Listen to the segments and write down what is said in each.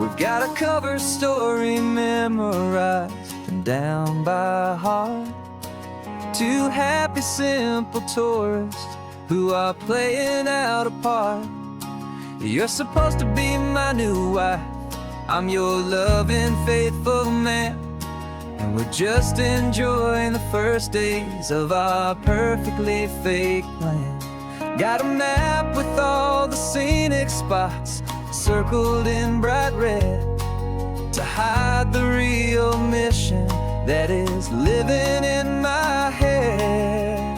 We've got a cover story memorized and down by heart. Two happy, simple tourists who are playing out a part. You're supposed to be my new wife, I'm your loving, faithful man, and we're just enjoying the first days of our perfectly fake plan. Got a map with all the scenic spots circled in bright red to hide the real mission that is living in my head.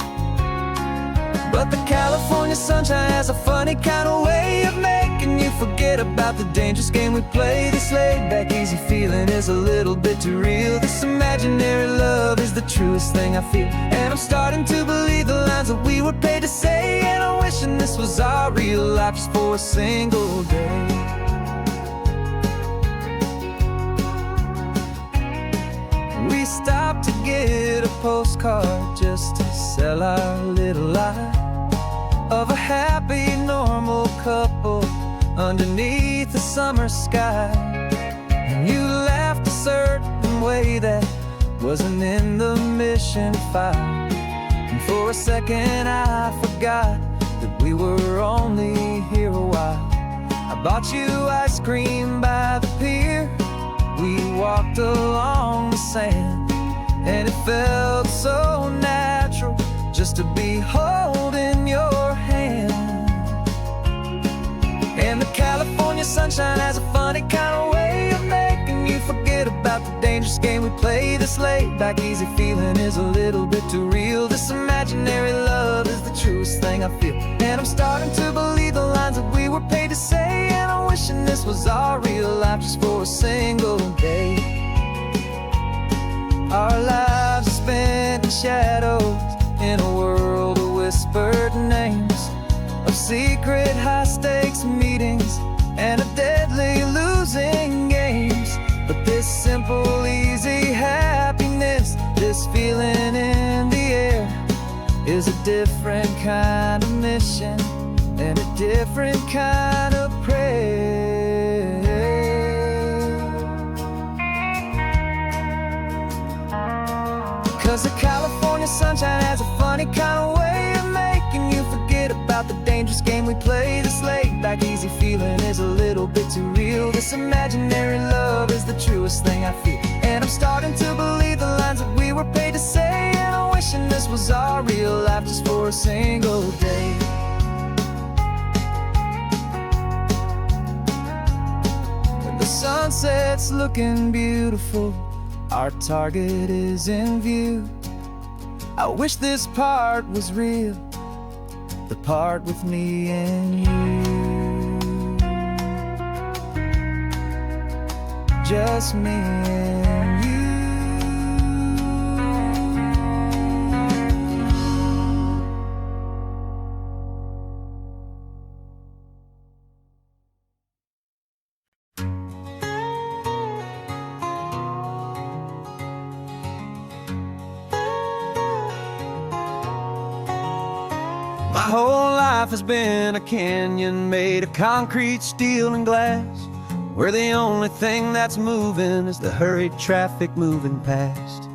But the California sunshine has a funny kind of way of making you forget about the dangerous game we play. This laid-back, easy feeling is a little bit too real. This imaginary love is the truest thing I feel, and I'm starting to believe the lines that we were paid to say. And I'm wishing this was our real life just for a single day. We stopped to get a postcard just to sell our little lie of a happy, normal couple underneath the summer sky. And you laughed a certain way that wasn't in the mission file, and for a second I forgot that we were only here a while. I bought you ice cream by the pier, we walked along the sand, and it felt so natural just to be holding your hand. And the California sunshine has a funny kind of way of making you forget about the dangerous game we play. This laid-back, easy feeling is a little bit too real. This imaginary love is the truest thing I feel, and I'm starting to believe the lines that we were paid to say. And I'm wishing this was our real life just for a single day. Our lives are spent in shadows, in a world of whispered names, of secret high-stakes meetings and of deadly losing games. But this simple, easy happiness, this feeling in the air, is a different kind of mission and a different kind of prayer. 'Cause the California sunshine has a funny kind of way of making you forget about the dangerous game we play. This laid-back, easy feeling is a little bit too real. This imaginary love is the truest thing I feel, and I'm starting to believe the lines that we were paid to say. And I'm wishing this was our real life just for a single day. When the sunset's looking beautiful, our target is in view. I wish this part was real, the part with me and you. Just me and you. My whole life has been a canyon made of concrete, steel, and glass, where the only thing that's moving is the hurried traffic moving past.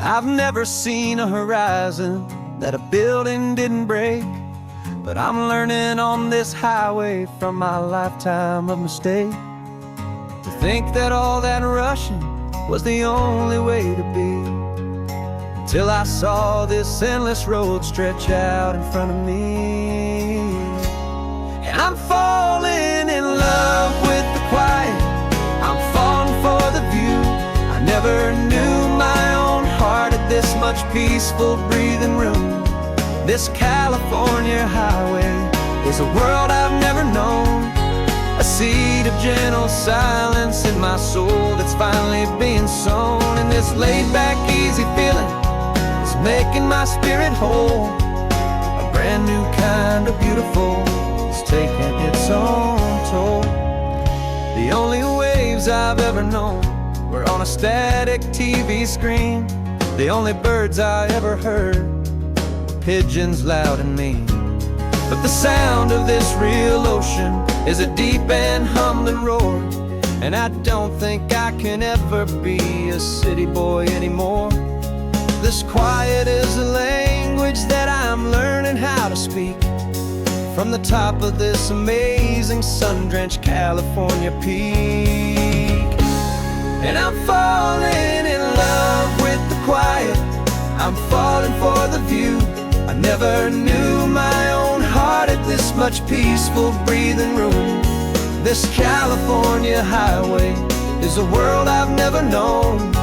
I've never seen a horizon that a building didn't break, but I'm learning on this highway from my lifetime of mistakes to think that all that rushing was the only way to be. Till I saw this endless road stretch out in front of me, and I'm falling in love with the quiet, I'm falling for the view. I never knew my own heart had this much peaceful breathing room. This California highway is a world I've never known, a seed of gentle silence in my soul that's finally being sown. And this laid-back, easy feeling making my spirit whole, a brand new kind of beautiful, it's taking its own toll. The only waves I've ever known were on a static TV screen. The only birds I ever heard were pigeons loud and mean. But the sound of this real ocean is a deep and humbling roar, and I don't think I can ever be a city boy anymore. This quiet is a language that I'm learning how to speak from the top of this amazing sun-drenched California peak. And I'm falling in love with the quiet, I'm falling for the view. I never knew my own heart had this much peaceful breathing room. This California highway is a world I've never known,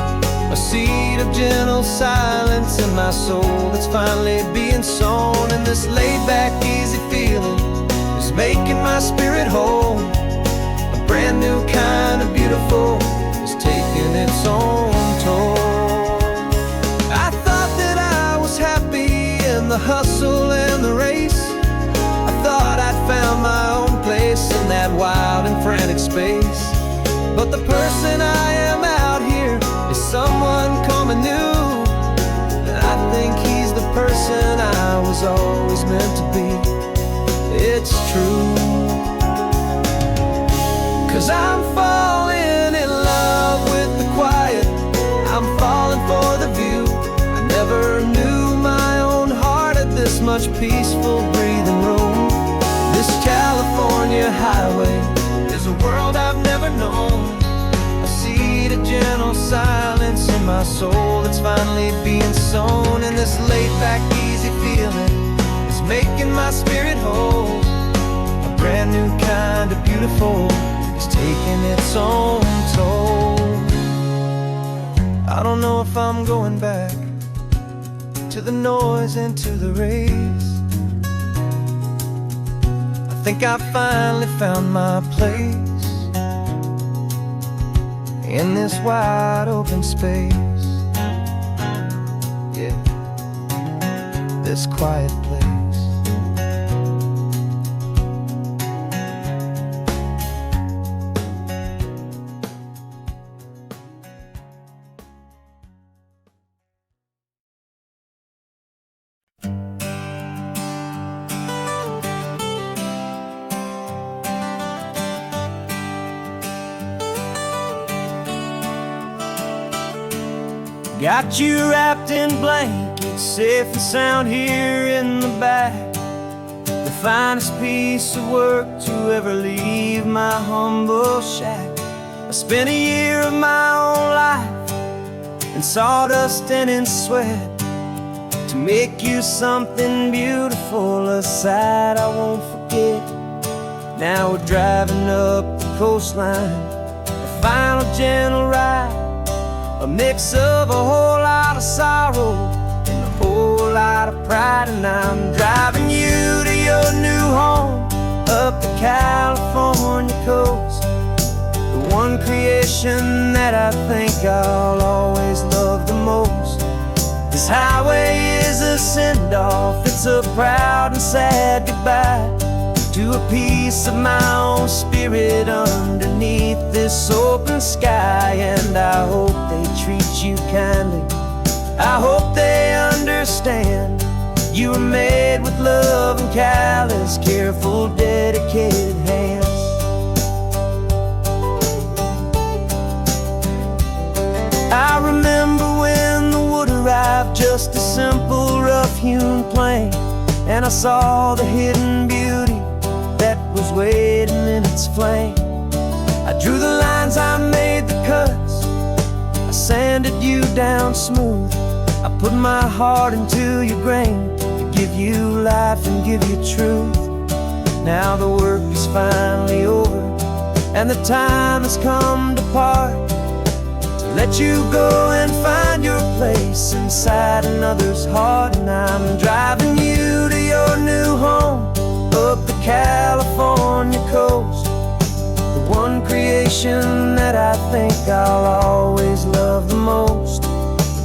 a seed of gentle silence in my soul that's finally being sown. And this laid-back, easy feeling is making my spirit whole. A brand new kind of beautiful is taking its own toll. I thought that I was happy in the hustle and the race. I thought I'd found my own place in that wild and frantic space. But the person I am out here is someone coming new, and I think he's the person I was always meant to be. It's true, 'cause I'm falling in love with the quiet, I'm falling for the view. I never knew my own heart had this much peaceful breathing room. This California highway is a world I've never known, a seed of gentle silence in my soul that's finally being sown. And this laid-back, easy feeling is making my spirit whole. A brand new kind of beautiful is taking its own toll. I don't know if I'm going back to the noise and to the race. I think I finally found my place in this wide open space. Yeah, this quiet place. Got you wrapped in blankets, safe and sound here in the back. The finest piece of work to ever leave my humble shack. I spent a year of my own life in sawdust and in sweat to make you something beautiful, a sight I won't forget. Now we're driving up the coastline, a final gentle ride, a mix of a whole lot of sorrow and a whole lot of pride. And I'm driving you to your new home up the California coast, the one creation that I think I'll always love the most. This highway is a send-off, it's a proud and sad goodbye to a piece of my own spirit underneath this open sky. And I hope they treat you kindly, I hope they understand you were made with love and callous, careful, dedicated hands. I remember when the wood arrived, just a simple rough-hewn plank, and I saw the hidden beauty that was waiting in its flame. I drew the lines, I made the cuts, I sanded you down smooth. I put my heart into your grain to give you life and give you truth. Now the work is finally over, and the time has come to part, to let you go and find your place inside another's heart. And I'm driving you to your new home up the California coast, the one creation that I think I'll always love the most.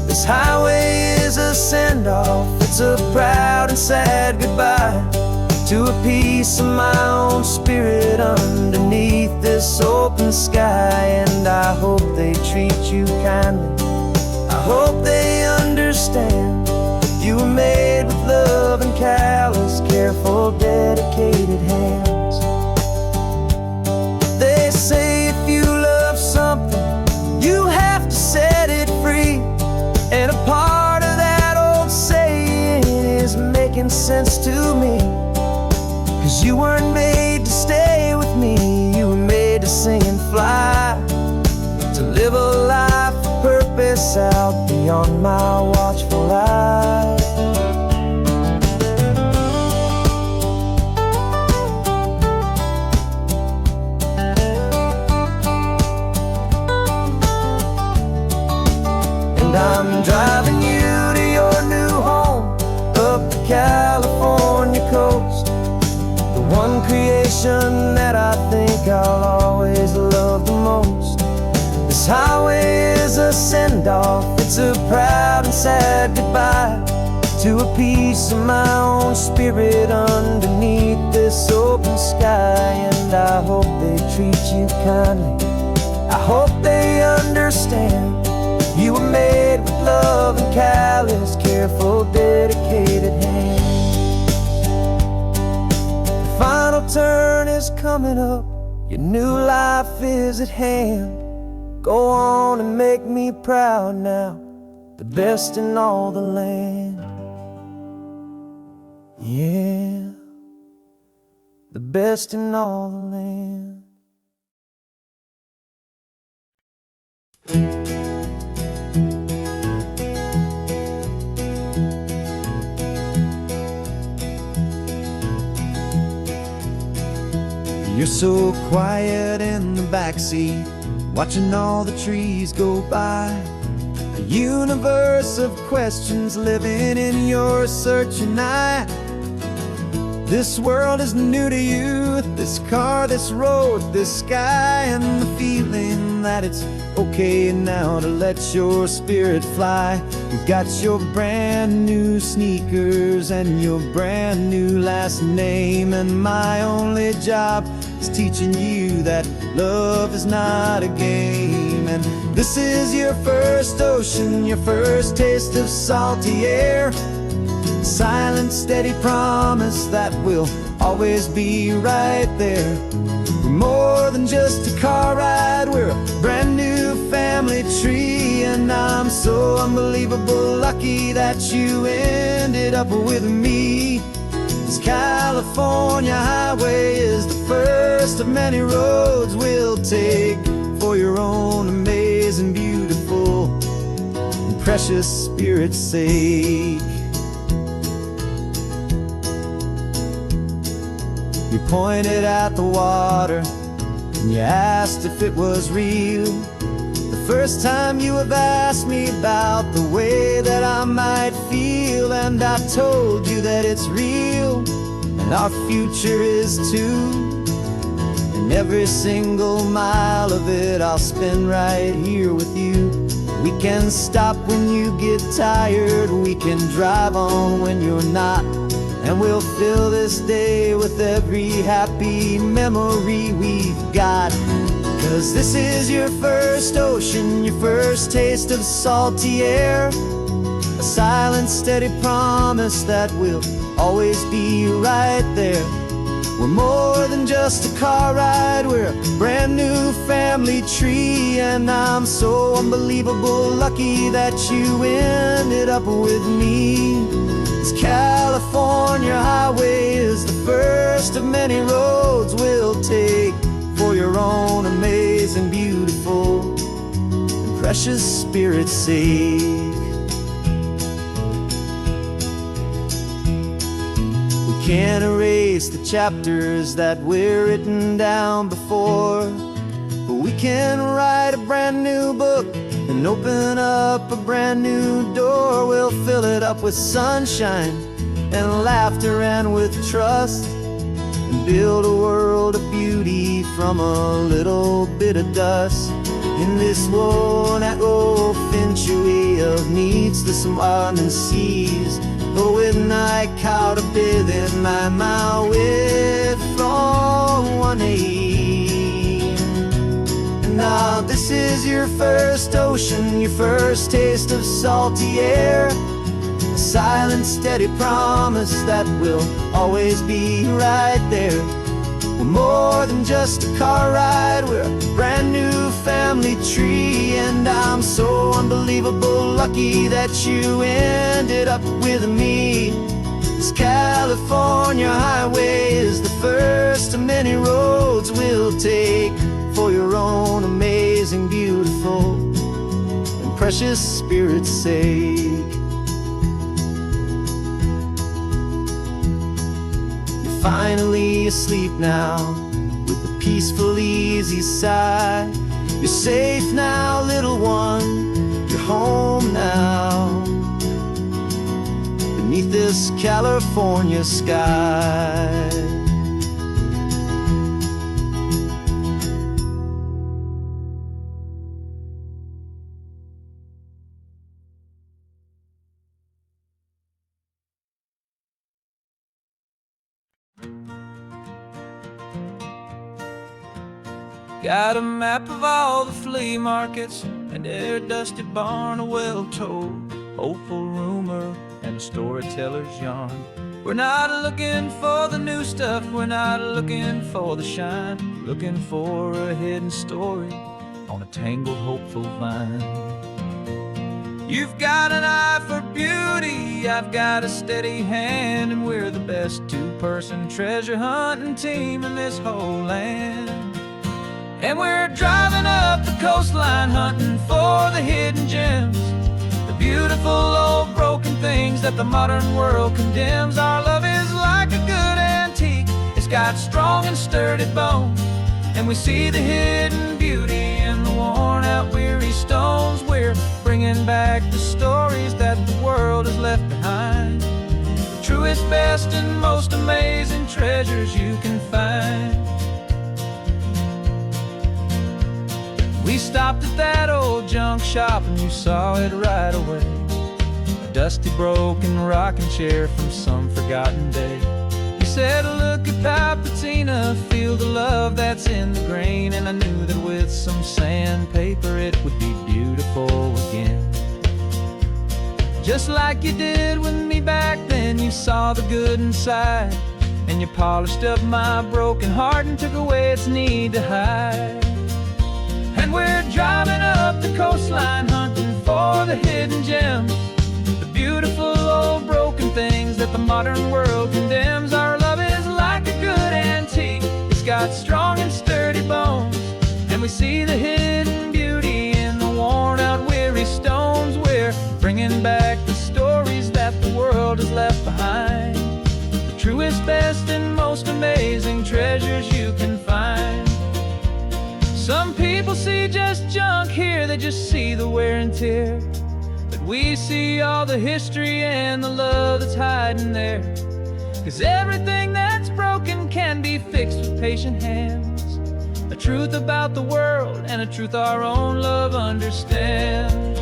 This highway is a send-off, it's a proud and sad goodbye to a piece of my own spirit underneath this open sky. And I hope they treat you kindly, I hope they understand you were made with love and callous, careful, dedicated hands. They say if you love 'Cause you weren't made to stay with me, you were made to sing and fly, to live a life of purpose out beyond my watchful eye. I'm driving you to your new home, up the California coast, the one creation that I think I'll always love the most. This highway is a send-off, it's a proud and sad goodbye to a piece of my own spirit underneath this open sky. And I hope they treat you kindly, I hope they understand. You were made with love and callous, careful, dedicated hands. The final turn is coming up, your new life is at hand. Go on and make me proud now, the best in all the land. Yeah, the best in all the land. You're so quiet in the backseat, watching all the trees go by. A universe of questions living in your searching eye. This world is new to you, this car, this road, this sky, and the feeling that it's okay now to let your spirit fly. You've got your brand new sneakers and your brand new last name, and my only job is teaching you that love is not a game. And this is your first ocean, your first taste of salty air, silent, steady promise that we'll always be right there. We're more than just a car ride, we're a brand new family tree. And I'm so unbelievable lucky that you ended up with me. This California highway is the first of many roads we'll take for your own amazing, beautiful, and precious spirit's sake. You pointed at the water and you asked if it was real. The first time you have asked me about the way that I might feel, and I told you that it's real and our future is too. And every single mile of it I'll spend right here with you. We can stop when you get tired, we can drive on when you're not, and we'll fill this day with every happy memory we've got. 'Cause this is your first ocean, your first taste of salty air, a silent, steady promise that we'll always be right there. We're more than just a car ride, we're a brand new family tree. And I'm so unbelievable lucky that you ended up with me. This California highway is the first of many roads we'll take for your own amazing, beautiful, and precious spirit's sake. We can't erase the chapters that we're written down before, but we can write a brand new book and open up a brand new door. We'll fill it up with sunshine and laughter and with trust, and build a world of beauty from a little bit of dust. In this world that finchuí of needs the summerland seas, but with night caught a bit in my way from one aim. And now this is your first ocean, your first taste of salty air, a silent, steady promise that we'll always be right there. We're more than just a car ride, we're a brand new family tree. And I'm so unbelievable lucky that you ended up with me. This California highway is the list of many roads we'll take for your own amazing, beautiful, and precious spirit's sake. You're finally asleep now, with a peaceful, easy sigh. You're safe now, little one, you're home now, beneath this California sky. Got a map of all the flea markets and their dusty barn, a well-told, hopeful rumor, and a storyteller's yarn. We're not looking for the new stuff, we're not looking for the shine, looking for a hidden story on a tangled, hopeful vine. You've got an eye for beauty, I've got a steady hand, and we're the best two-person treasure hunting team in this whole land. And we're driving up the coastline hunting for the hidden gems, the beautiful old broken things that the modern world condemns. Our love is like a good antique, it's got strong and sturdy bones, and we see the hidden beauty in the worn out weary stones. We're bringing back the stories that the world has left behind, the truest, best, and most amazing treasures you can find. We stopped at that old junk shop and you saw it right away, a dusty, broken rocking chair from some forgotten day. You said, look at that patina, feel the love that's in the grain, and I knew that with some sandpaper it would be beautiful again. Just like you did with me back then, you saw the good inside, and you polished up my broken heart and took away its need to hide. And we're driving up the coastline hunting for the hidden gems, the beautiful old broken things that the modern world condemns. Our love is like a good antique, it's got strong and sturdy bones, and we see the hidden beauty in the worn out weary stones. We're bringing back the stories that the world has left behind, the truest, best, and most amazing treasures you can find. Some people see just junk here, they just see the wear and tear, but we see all the history and the love that's hiding there. 'Cause everything that's broken can be fixed with patient hands, a truth about the world and a truth our own love understands.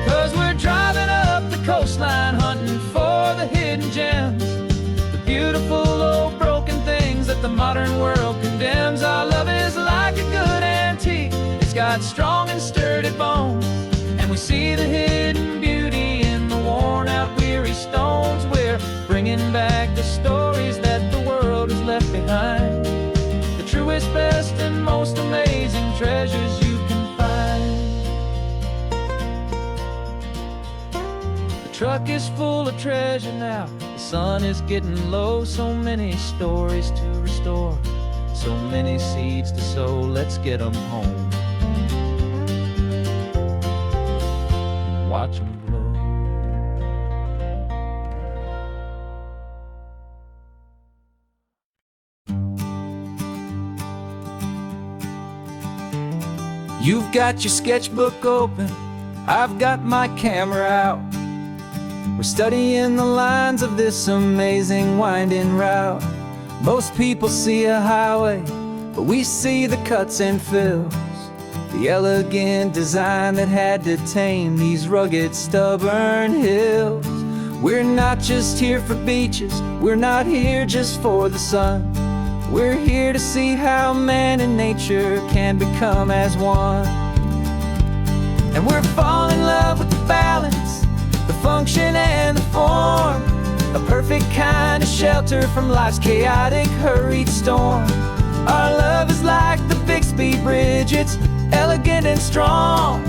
'Cause we're driving up the coastline hunting for the hidden gems, the beautiful old broken things that the modern world condemns. Our love is like a good antique, it's got strong and sturdy bones, and we see the hidden beauty in the worn out weary stones. We're bringing back the stories that the world has left behind, the truest, best, and most amazing treasures you can find. The truck is full of treasure now, the sun is getting low, so many stories to restore, so many seeds to sow. Let's get them home and watch them blow. You've got your sketchbook open, I've got my camera out. We're studying the lines of this amazing winding route. Most people see a highway, but we see the cuts and fills, the elegant design that had to tame these rugged, stubborn hills. We're not just here for beaches, we're not here just for the sun. We're here to see how man and nature can become as one. And we're falling in love with the balance, the function and the form, shelter from life's chaotic, hurried storm. Our love is like the Bixby Bridge, it's elegant and strong.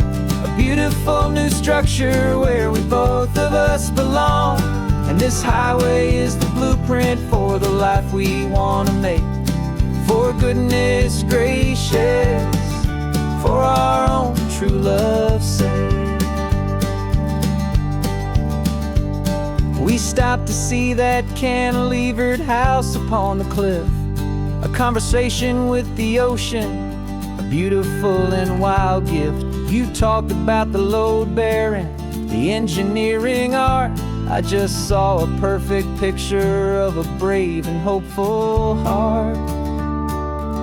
A beautiful new structure where we both of us belong. And this highway is the blueprint for the life we want to make. For goodness gracious, for our own true love's sake. We stopped to see that cantilevered house upon the cliff, a conversation with the ocean, a beautiful and wild gift. You talked about the load bearing, the engineering art. I just saw a perfect picture of a brave and hopeful heart.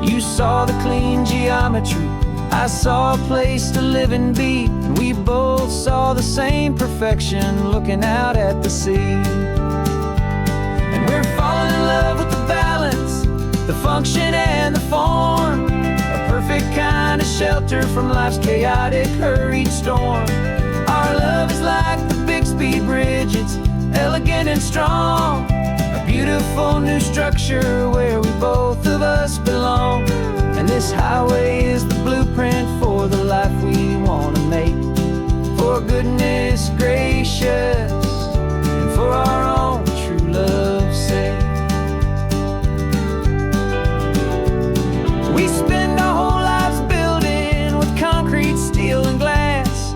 You saw the clean geometry, I saw a place to live and be. And we both saw the same perfection looking out at the sea. And we're falling in love with the balance, the function and the form. A perfect kind of shelter from life's chaotic, hurried storm. Our love is like the Bixby Bridge, it's elegant and strong. A beautiful new structure where we both of us belong. And this highway is the blueprint for the life we want to make. For goodness gracious, and for our own true love's sake. We spend our whole lives building with concrete, steel and glass,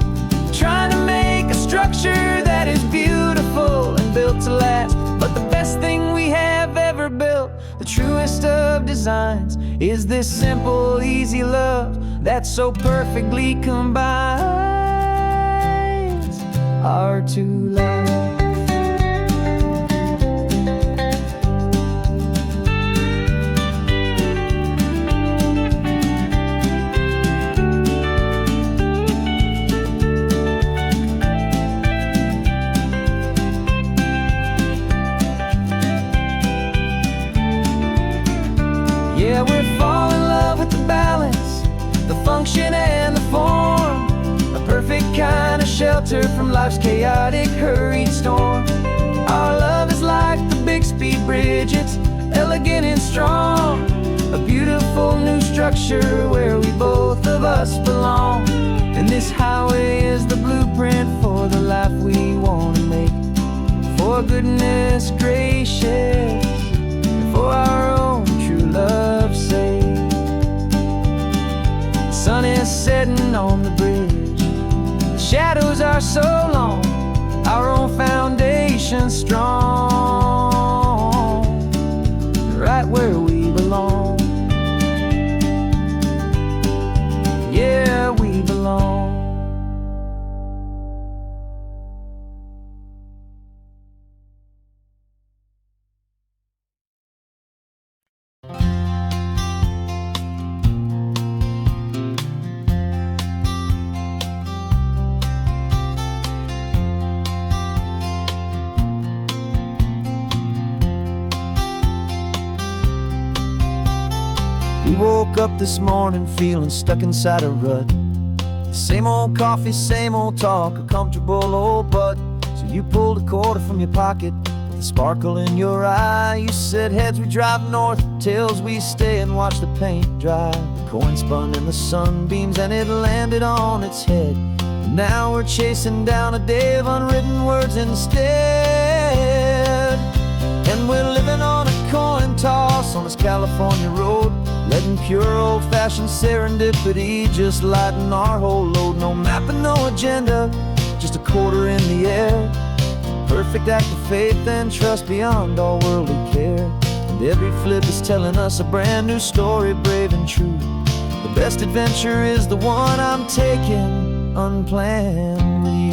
trying to make a structure that is beautiful and built to last. But the best thing we have ever built, the truest of designs, is this simple, easy love that so perfectly combines our two lives. Yeah, we're falling in love with the balance, the function and the form. A perfect kind of shelter from life's chaotic, hurried storm. Our love is like the Bixby Bridge, it's elegant and strong. A beautiful new structure where we both of us belong. And this highway is the blueprint for the life we want to make. For goodness gracious, for our own true love's sake. The sun is setting on the bridge, the shadows are so long, our own foundation strong, right where we belong. Yeah, we belong. We woke up this morning feeling stuck inside a rut. Same old coffee, same old talk, a comfortable old butt. So you pulled a quarter from your pocket with a sparkle in your eye. You said heads we drive north, tails we stay and watch the paint dry. The coin spun in the sunbeams and it landed on its head. And now we're chasing down a day of unwritten words instead. And we're living on a coin toss on this California road, letting pure old-fashioned serendipity just lighten our whole load. No map and no agenda, just a quarter in the air. Perfect act of faith and trust beyond all worldly care. And every flip is telling us a brand new story, brave and true. The best adventure is the one I'm taking unplanned with you.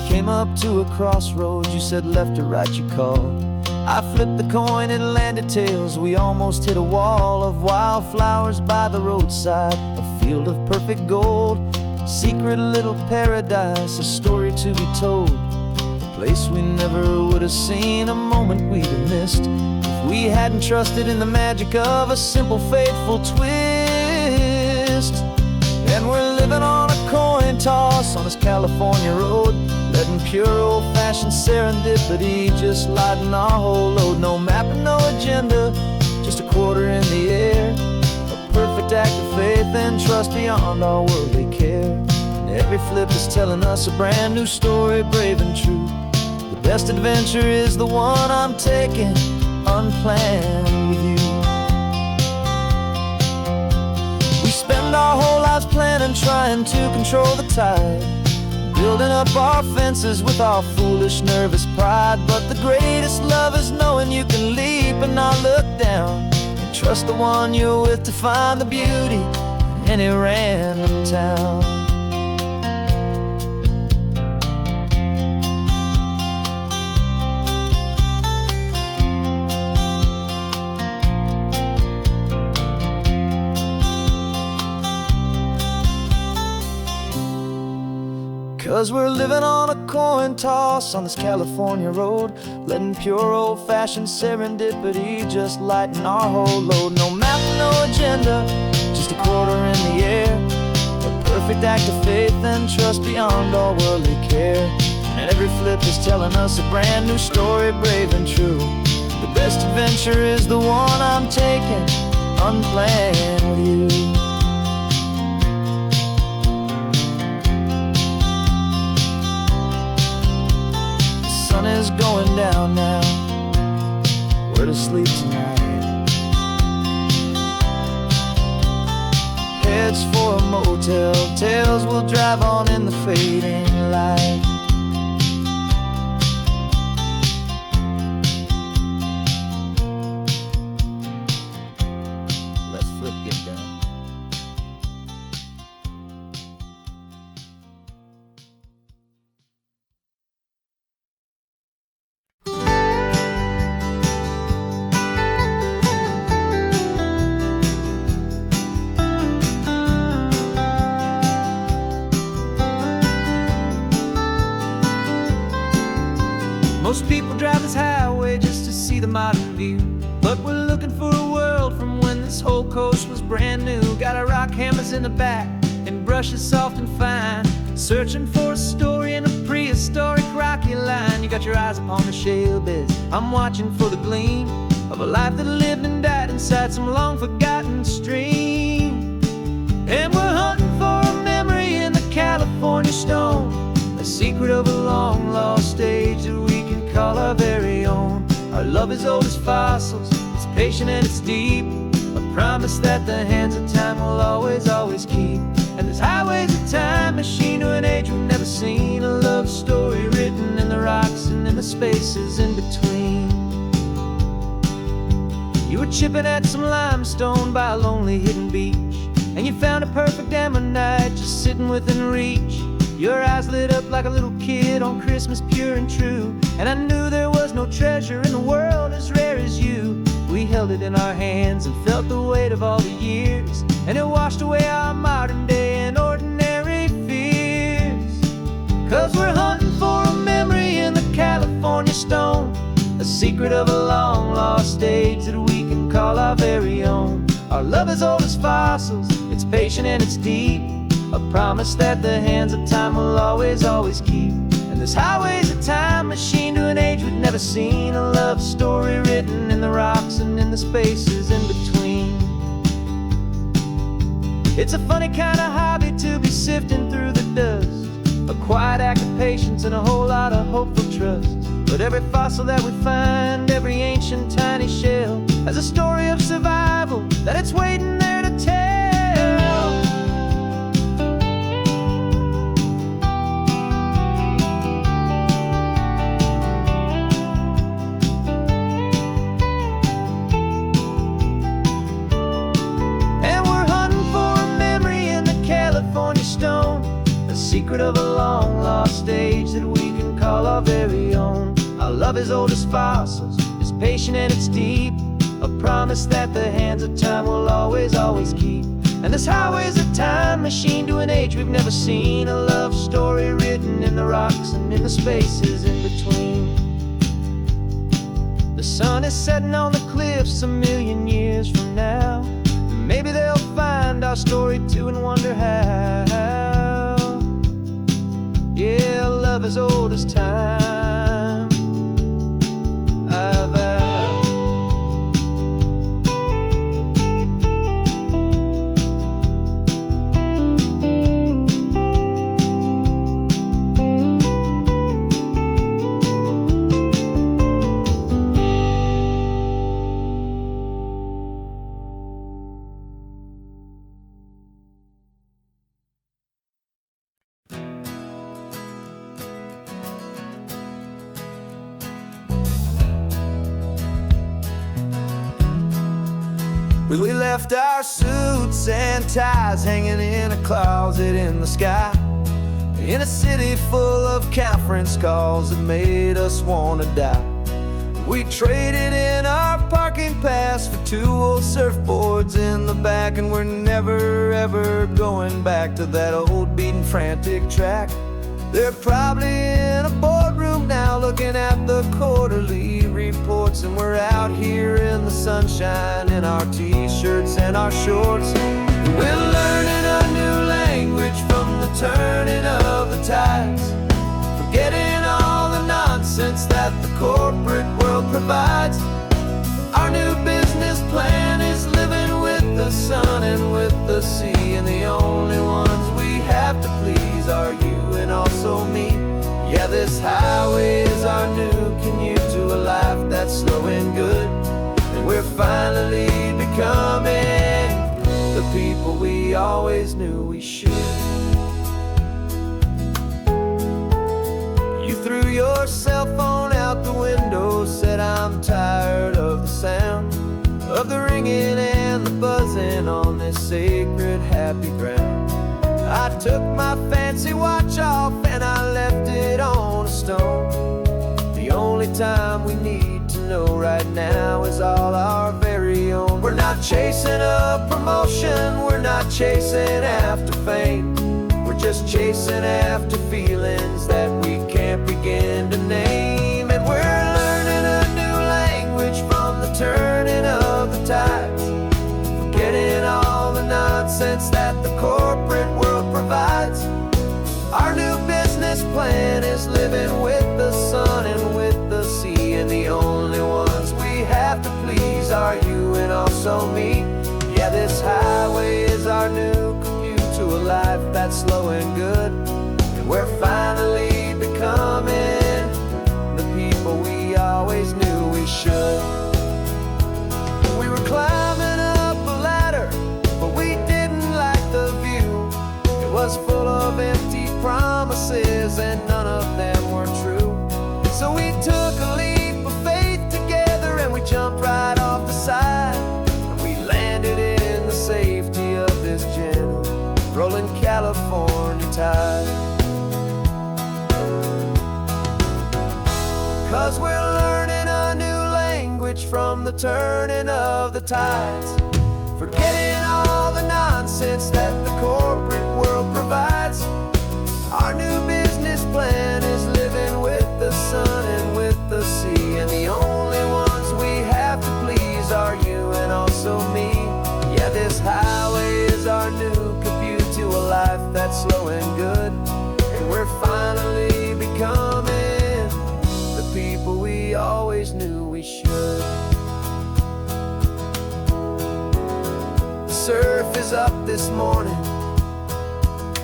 Came up to a crossroads, you said left or right you called. I flipped the coin, it landed tails. We almost hit a wall of wildflowers by the roadside, a field of perfect gold, secret little paradise, a story to be told. A place we never would have seen, a moment we'd have missed if we hadn't trusted in the magic of a simple, faithful twist. And we're living on a coin toss this California road, letting pure old-fashioned serendipity just lighten our whole load. No map and no agenda, just a quarter in the air, a perfect act of faith and trust beyond our worldly care. And every flip is telling us a brand new story, brave and true. The best adventure is the one I'm taking, unplanned with you. We spend our whole lives planning, trying to control the tide, building up our fences with our foolish, nervous pride. But the greatest love is knowing you can leap and not look down, and trust the one you're with to find the beauty in any random town. 'Cause we're living on a coin toss on this California road, letting pure old-fashioned serendipity just lighten our whole load. No map, no agenda, just a quarter in the air, a perfect act of faith and trust beyond all worldly care. And every flip is telling us a brand new story, brave and true. The best adventure is the one I'm taking, unplanned with you. Is going down now, where to sleep tonight? Heads for a motel, tails will drive on in the fading light. Let's flip get down. Most people drive this highway just to see the modern view, but we're looking for a world from when this whole coast was brand new. Got our rock hammers in the back and brushes soft and fine, searching for a story in a prehistoric rocky line. You got your eyes upon the shale beds, I'm watching for the gleam of a life that lived and died inside some long forgotten stream. And we're hunting for a memory in the California stone, a secret of a long lost age that we can call our very own. Our love is old as fossils, it's patient and it's deep, a promise that the hands of time will always, always keep. And this highway's a time machine to an age we've never seen, a love story written in the rocks and in the spaces in between. You were chipping at some limestone by a lonely hidden beach, and you found a perfect ammonite just sitting within reach. Your eyes lit up like a little kid on Christmas, pure and true, and I knew there was no treasure in the world as rare as you. We held it in our hands and felt the weight of all the years, and it washed away our modern day and ordinary fears. 'Cause we're hunting for a memory in the California stone, a secret of a long lost age that we can call our very own. Our love is old as fossils, it's patient and it's deep, a promise that the hands of time will always, always keep. And this highway's a time machine to an age we've never seen, a love story written in the rocks and in the spaces in between. It's a funny kind of hobby to be sifting through the dust, a quiet act of patience and a whole lot of hopeful trust. But every fossil that we find, every ancient tiny shell, has a story of survival that it's waiting there to tell. Secret of a long lost age that we can call our very own. Our love is old as fossils, it's patient and it's deep, a promise that the hands of time will always, always keep. And this highway's a time machine to an age we've never seen, a love story written in the rocks and in the spaces in between. The sun is setting on the cliffs a million years from now, maybe they'll find our story too and wonder how. as old as time. I vow. We left our suits and ties hanging in a closet in the sky, in a city full of conference calls that made us want to die. We traded in our parking pass for 2 old surfboards in the back, and we're never ever going back to that old beaten frantic track. They're probably in a boardroom now looking at the quarterly reports, and we're out here in the sunshine in our t-shirts and our shorts. We're learning a new language from the turning of the tides, forgetting all the nonsense that the corporate world provides. Our new business plan is living with the sun and with the sea, and the only ones we have to please are you and also me. Yeah, this highway is our new commute to a life that's slow and good, and we're finally becoming the people we always knew we should. You threw your cell phone out the window, said I'm tired of the sound of the ringing and the buzzing on this sacred happy ground. I took my fancy watch off and I left it on a stone. The only time we need to know right now is all our very own. We're not chasing a promotion, we're not chasing after fame. We're just chasing after feelings that we can't begin to name. And we're learning a new language from the turning of the tides, forgetting all the nonsense that the corporate world provides. Our new business plan is living with the sun and with the sea, and the only ones we have to please are you and also me. Yeah, this highway is our new commute to a life that's slow and good, and we're finally becoming the people we always knew we should. We were climbing up a ladder, but we didn't like the view. It was full of empty promises and none of them were true. So we took a leap of faith together and we jumped right off the side, and we landed in the safety of this gentle rolling California tide. 'Cause we're learning a new language from the turning of the tides, forgetting all the nonsense that the corporate world provides. Our new business plan is living with the sun and with the sea, and the only ones we have to please are you and also me. Yeah, this highway is our new commute to a life that's slow and good, and we're finally becoming the people we always knew we should. The surf is up this morning,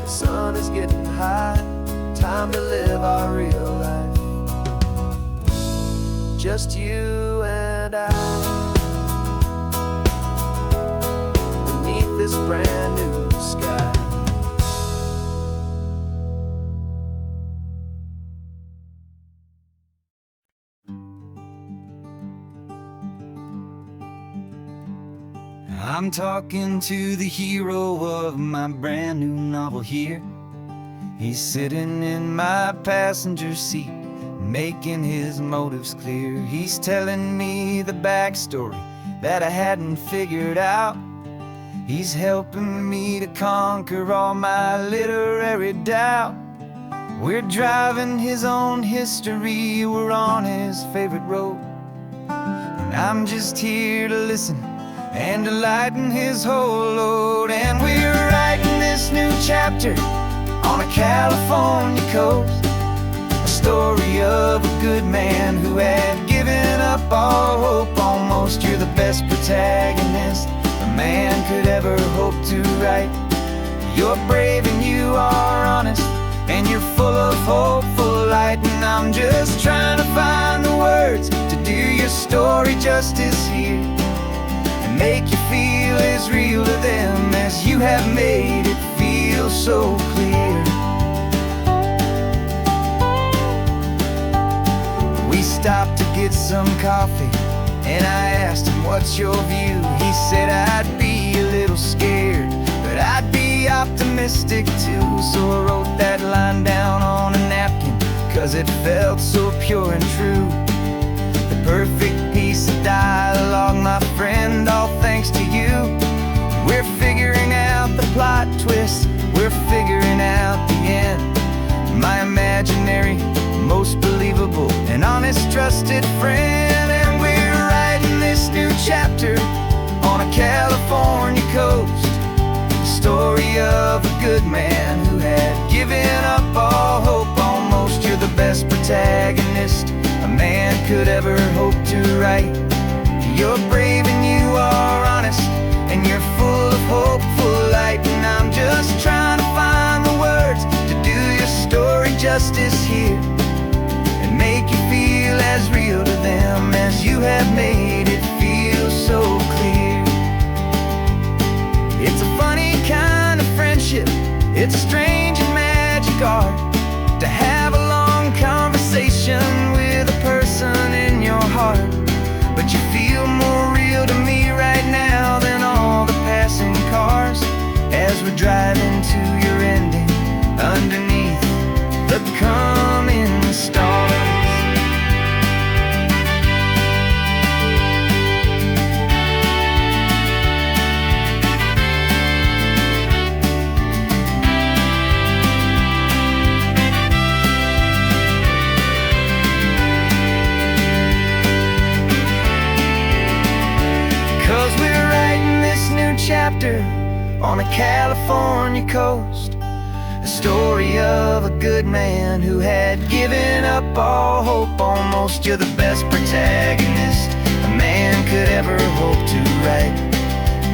the sun is getting high, time to live our real life, just you and I, beneath this brand new sky. I'm talking to the hero of my brand new novel here. He's sitting in my passenger seat, making his motives clear. He's telling me the backstory that I hadn't figured out. He's helping me to conquer all my literary doubt. We're driving his own history, we're on his favorite road, and I'm just here to listen and to lighten his whole load. And we're writing this new chapter on a California coast, story of a good man who had given up all hope almost. You're the best protagonist a man could ever hope to write. You're brave and you are honest, and you're full of hopeful light. And I'm just trying to find the words to do your story justice here, and make you feel as real to them as you have made it feel so clear. We stopped to get some coffee, and I asked him, what's your view? He said, I'd be a little scared, but I'd be optimistic too. So I wrote that line down on a napkin, 'cause it felt so pure and true. The perfect piece of dialogue, my friend, all thanks to you. We're figuring out the plot twist, we're figuring out the end. My imaginary, most believable and honest trusted friend. And we're writing this new chapter on a California coast, the story of a good man who had given up all hope almost. You're the best protagonist a man could ever hope to write. You're brave and you are honest, and you're full of hopeful light. And I'm just trying to find the words to do your story justice here, and make you feel as real to them as you have made it feel so clear. It's a funny kind of friendship, it's strange and magic art to have a long conversation with a person in your heart. But you feel more real to me right now than all the passing cars, as we're driving to your ending underneath the coming stars. Chapter on a California coast, a story of a good man who had given up all hope almost. You're the best protagonist a man could ever hope to write.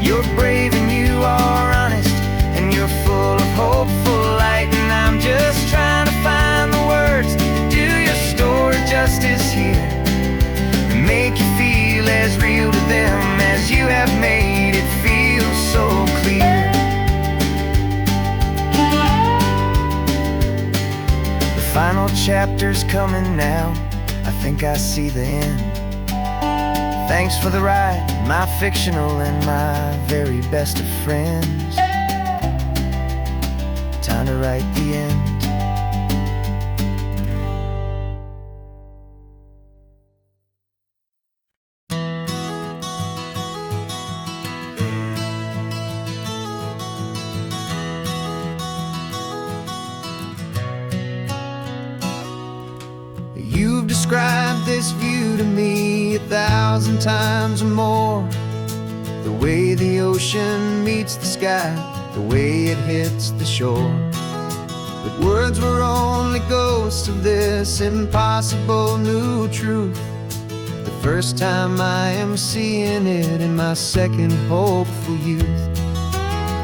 You're brave and you are honest, and you're full of hopeful light. And I'm just trying to find the words to do your story justice here, and make you feel as real to them as you have made it feel so clear. The final chapter's coming now, I think I see the end. Thanks for the ride, my fictional and my very best of friends. Time to write the end. You've described this view to me 1,000 times or more. The way the ocean meets the sky, the way it hits the shore. But words were only ghosts of this impossible new truth. The first time I am seeing it in my second hopeful youth.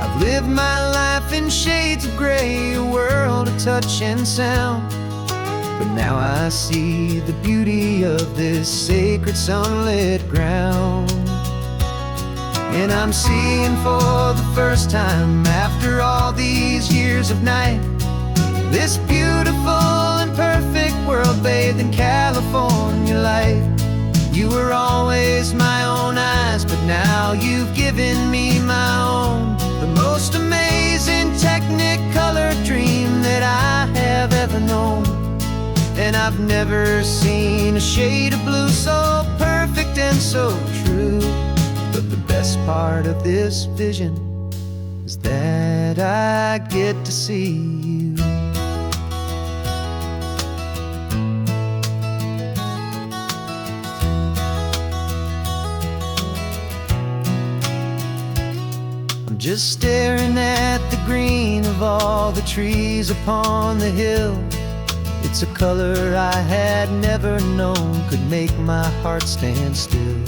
I've lived my life in shades of gray, a world of touch and sound. But now I see the beauty of this sacred sunlit ground. And I'm seeing for the first time after all these years of night, this beautiful and perfect world bathed in California light. You were always my own eyes, but now you've given me my own. The most amazing technicolor dream that I have ever known. And I've never seen a shade of blue so perfect and so true. But the best part of this vision is that I get to see you. I'm just staring at the green of all the trees upon the hill. It It's a color I had never known could make my heart stand still.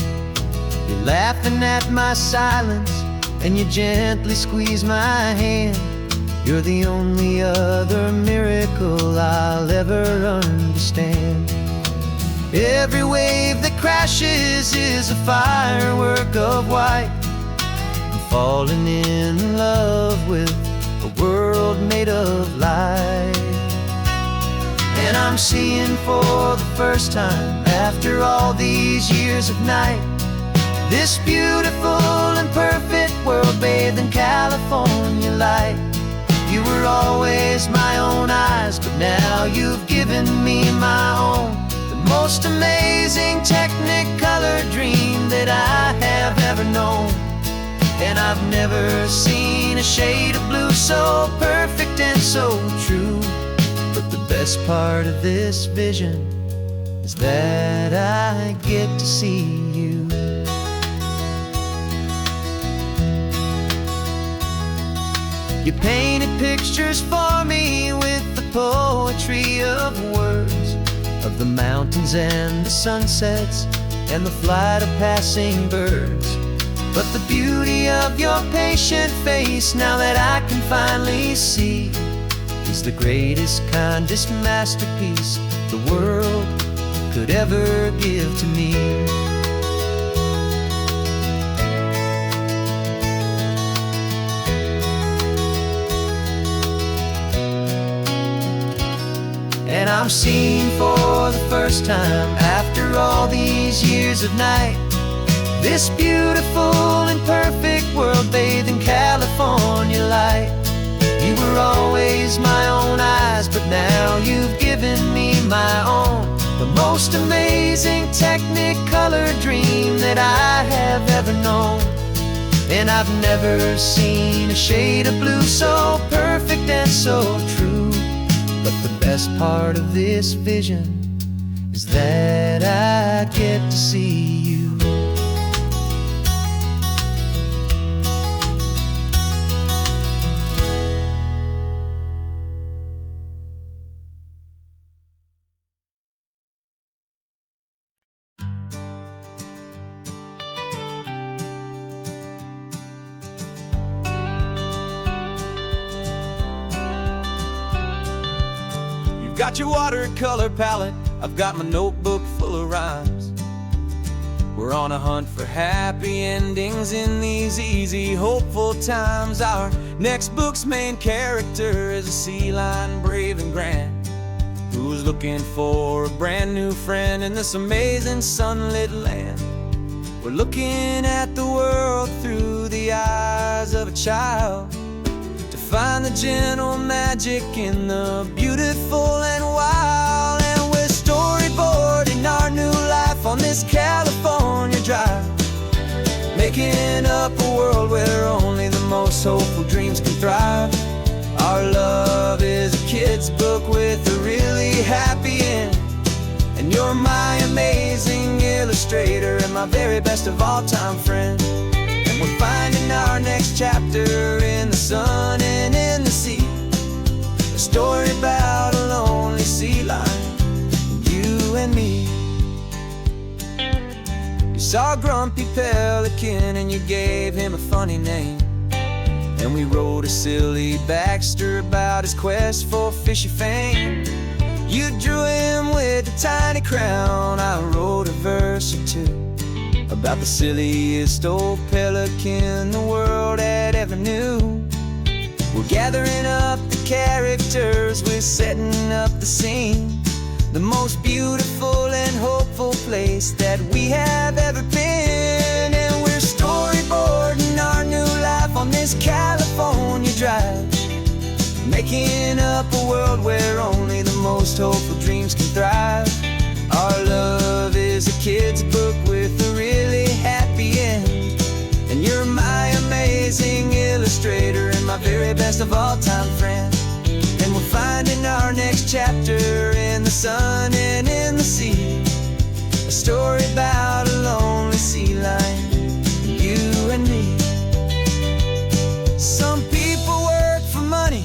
You're laughing at my silence, and you gently squeeze my hand. You're the only other miracle I'll ever understand. Every wave that crashes is a firework of white. I'm falling in love with a world made of light. And I'm seeing for the first time, after all these years of night, this beautiful and perfect world bathed in California light. You were always my own eyes, but now you've given me my own. The most amazing technicolor dream that I have ever known. And I've never seen a shade of blue so perfect and so true. But the best part of this vision is that I get to see you. You painted pictures for me with the poetry of words, of the mountains and the sunsets and the flight of passing birds. But the beauty of your patient face, now that I can finally see, is the greatest, kindest masterpiece the world could ever give to me. And I'm seeing for the first time, after all these years of night, this beautiful and perfect world bathed in California light. You were always my own eyes, but now you've given me my own. The most amazing technicolor dream that I have ever known. And I've never seen a shade of blue so perfect and so true. But the best part of this vision is that I get to see you. Got your watercolor palette, I've got my notebook full of rhymes. We're on a hunt for happy endings in these easy, hopeful times. Our next book's main character is a sea lion, brave and grand, who's looking for a brand new friend in this amazing sunlit land. We're looking at the world through the eyes of a child, find the gentle magic in the beautiful and wild. And we're storyboarding our new life on this California drive, making up a world where only the most hopeful dreams can thrive. Our love is a kid's book with a really happy end, and you're my amazing illustrator and my very best of all time friend. We're finding our next chapter in the sun and in the sea, a story about a lonely sea lion, you and me. You saw a grumpy pelican and you gave him a funny name, and we wrote a silly Baxter about his quest for fishy fame. You drew him with a tiny crown, I wrote a verse or two about the silliest old pelican the world had ever knew. We're gathering up the characters, we're setting up the scene, the most beautiful and hopeful place that we have ever been. And we're storyboarding our new life on this California drive, making up a world where only the most hopeful dreams can thrive. Our love is a kid's book with a really happy end, and you're my amazing illustrator and my very best of all time friend. And we're finding our next chapter in the sun and in the sea, a story about a lonely sea lion, you and me. Some people work for money,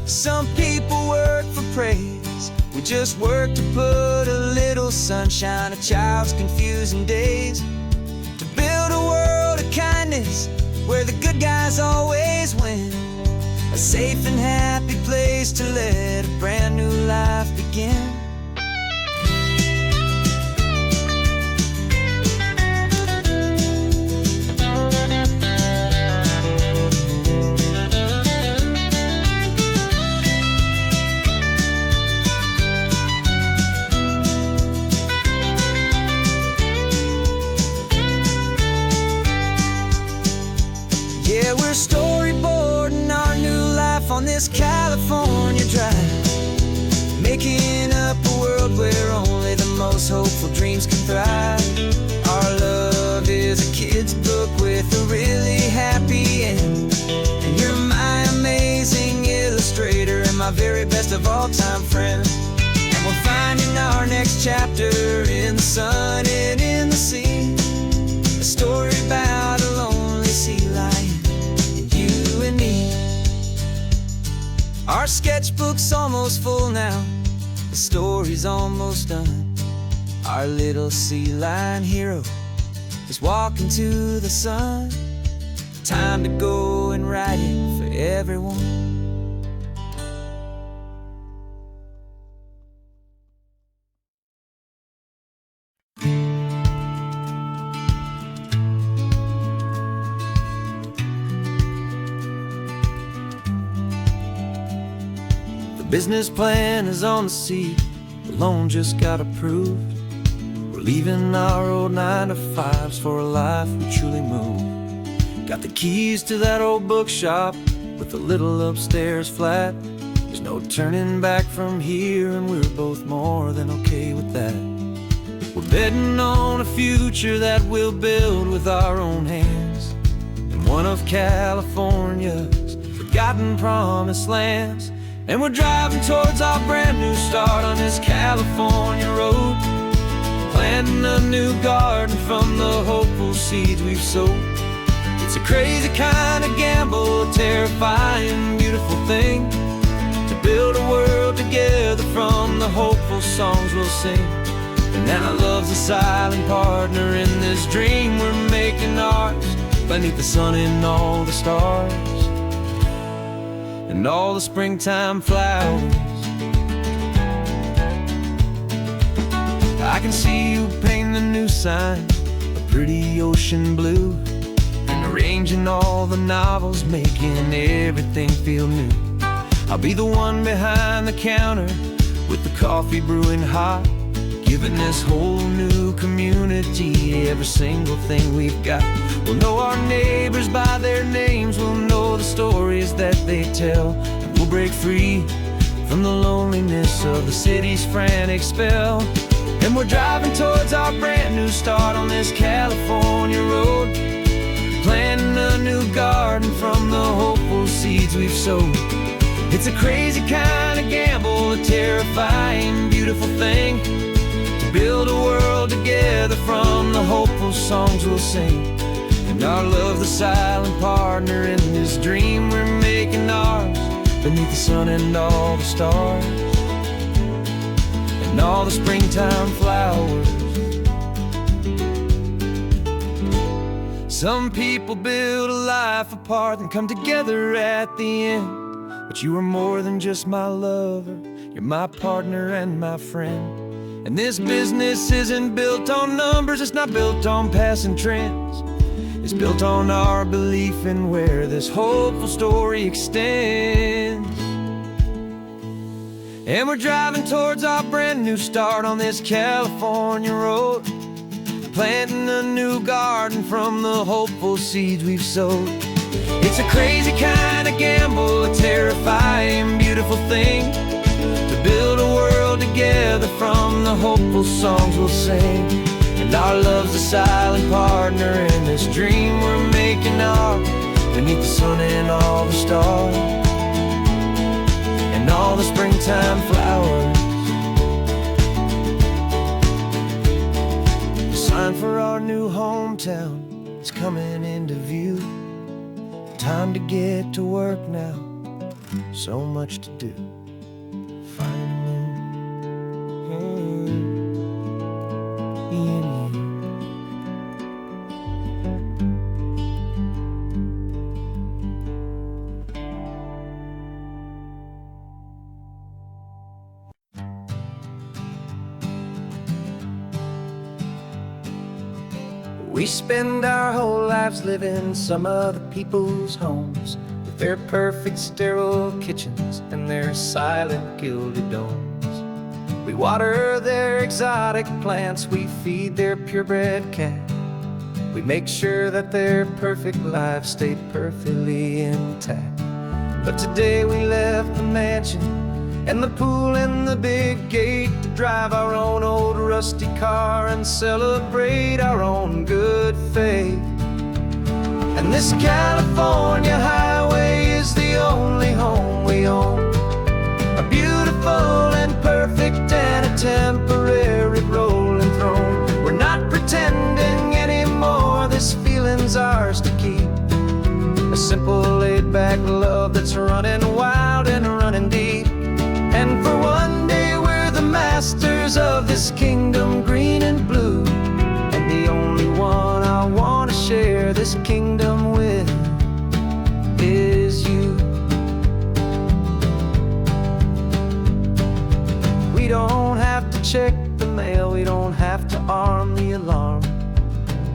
some people work for praise. We just work to put a little sunshine a child's confusing days, to build a world of kindness where the good guys always win, a safe and happy place to let a brand new life begin. Yeah, we're storyboarding our new life on this California drive, making up a world where only the most hopeful dreams can thrive. Our love is a kid's book with a really happy end, and you're my amazing illustrator and my very best of all-time friend. And we're finding our next chapter in the sun and in the sea, a story about a lonely sea lion, you and me. Our sketchbook's almost full now, the story's almost done. Our little sea lion hero is walking to the sun. Time to go and write it for everyone. The business plan is on the seat, the loan just got approved. We're leaving our old 9-to-5s for a life we truly move. Got the keys to that old bookshop with a little upstairs flat. There's no turning back from here, and we're both more than okay with that. We're betting on a future that we'll build with our own hands, in one of California's forgotten promised lands. And we're driving towards our brand new start on this California road, planting a new garden from the hopeful seeds we've sowed. It's a crazy kind of gamble, a terrifying, beautiful thing, to build a world together from the hopeful songs we'll sing. And now love's a silent partner in this dream we're making ours, beneath the sun and all the stars and all the springtime flowers. I can see you painting the new sign a pretty ocean blue, and arranging all the novels, making everything feel new. I'll be the one behind the counter with the coffee brewing hot, giving this whole new community every single thing we've got. We'll know our neighbors by their names, we'll know the stories that they tell, and we'll break free from the loneliness of the city's frantic spell. And we're driving towards our brand new start on this California road, planting a new garden from the hopeful seeds we've sowed. It's a crazy kind of gamble, a terrifying, beautiful thing, to build a world together from the hopeful songs we'll sing. And our love, the silent partner in this dream we're making ours, beneath the sun and all the stars and all the springtime flowers. Some people build a life apart and come together at the end, but you are more than just my lover, you're my partner and my friend. And this business isn't built on numbers, it's not built on passing trends, it's built on our belief in where this hopeful story extends. And we're driving towards our brand new start on this California road, planting a new garden from the hopeful seeds we've sowed. It's a crazy kind of gamble, a terrifying, beautiful thing, to build a world together from the hopeful songs we'll sing. And our love's a silent partner in this dream we're making ours, beneath the sun and all the stars and all the springtime flowers. The sign for our new hometown is coming into view. Time to get to work now, so much to do. Find a new We spend our whole lives living some other people's homes, with their perfect sterile kitchens and their silent gilded domes. We water their exotic plants, we feed their purebred cat. We make sure that their perfect lives stay perfectly intact. But today we left the mansion and the pool and the big gate to drive our own old rusty car and celebrate our own good faith. And this California highway is the only home we own, a beautiful and perfect and a temporary rolling throne. We're not pretending anymore, this feeling's ours to keep, a simple laid-back love that's running wild and running deep. And for one day we're the masters of this kingdom green and blue, and the only one I want to share this kingdom with is you. We don't have to check the mail, we don't have to arm the alarm,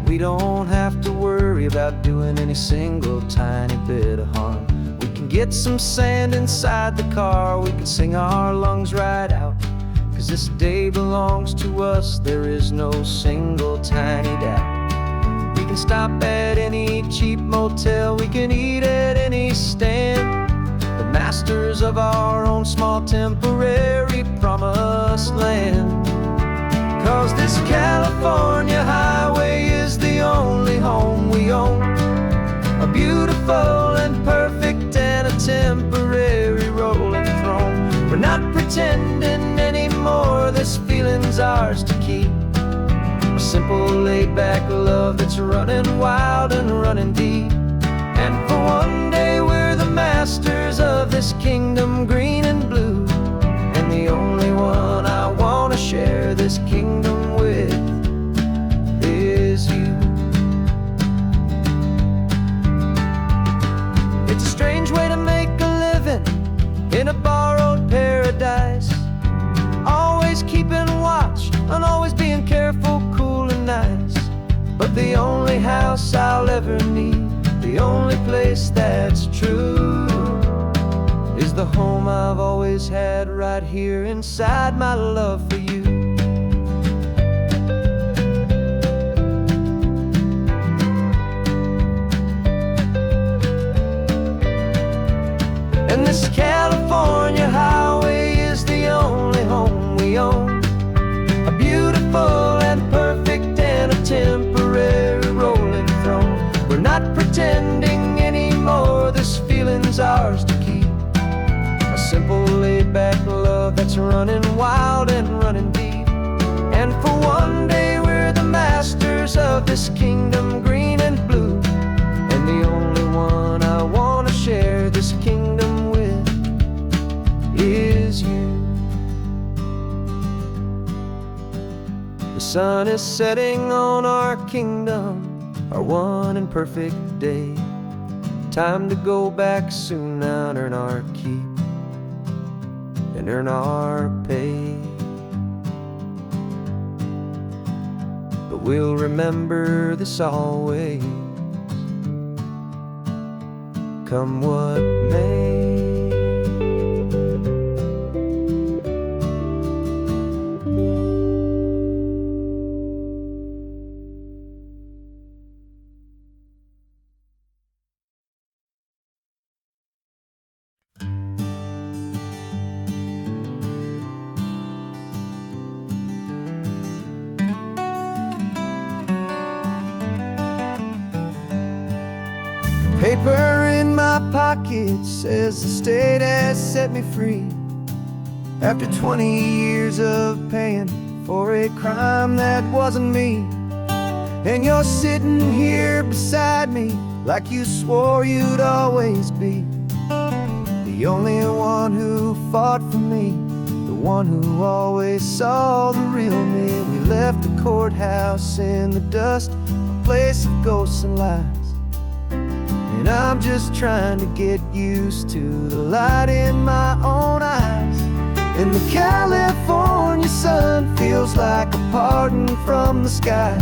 we don't have to worry about doing any single tiny bit of harm. We can get some sand inside the car, we can sing our lungs right out, 'cause this day belongs to us, there is no single tiny doubt. We can stop at any cheap motel, we can eat at any stand, the masters of our own small temporary promised land. 'Cause this California highway is the only home we own, a beautiful and perfect and a temporary rolling throne. We're not pretending anymore, this feeling's ours to keep, a simple laid-back love that's running wild and running deep. And for one day we're the masters of this kingdom green and blue, and the only one I want to share this kingdom with is you. It's a strange way to make a living in a borrowed paradise, always keeping watch and always being careful, cool and nice. But the only house I'll ever need, the only place that's true, is the home I've always had right here inside my love for you. And this California highway is the only home we own, a beautiful and perfect and a temporary rolling throne. We're not pretending anymore, this feeling's ours to keep, a simple laid-back love that's running wild and running deep. And for one day we're the masters of this kingdom green and blue, and the only one I want to share this kingdom with is you. The sun is setting on our kingdom, our one and perfect day. Time to go back soon now and earn our keep and earn our pay. But we'll remember this always, come what may. Paper in my pocket says the state has set me free, after 20 years of paying for a crime that wasn't me. And you're sitting here beside me like you swore you'd always be, the only one who fought for me, the one who always saw the real me. We left the courthouse in the dust, a place of ghosts and lies, and I'm just trying to get used to the light in my own eyes. And the California sun feels like a pardon from the sky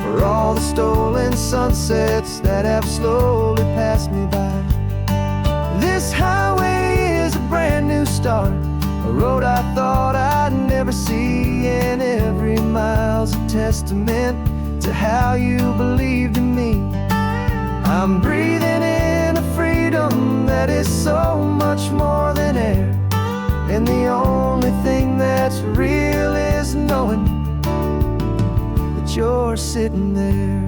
for all the stolen sunsets that have slowly passed me by. This highway is a brand new start, a road I thought I'd never see, and every mile's a testament to how you believed in me. I'm breathing in a freedom that is so much more than air, and the only thing that's real is knowing that you're sitting there.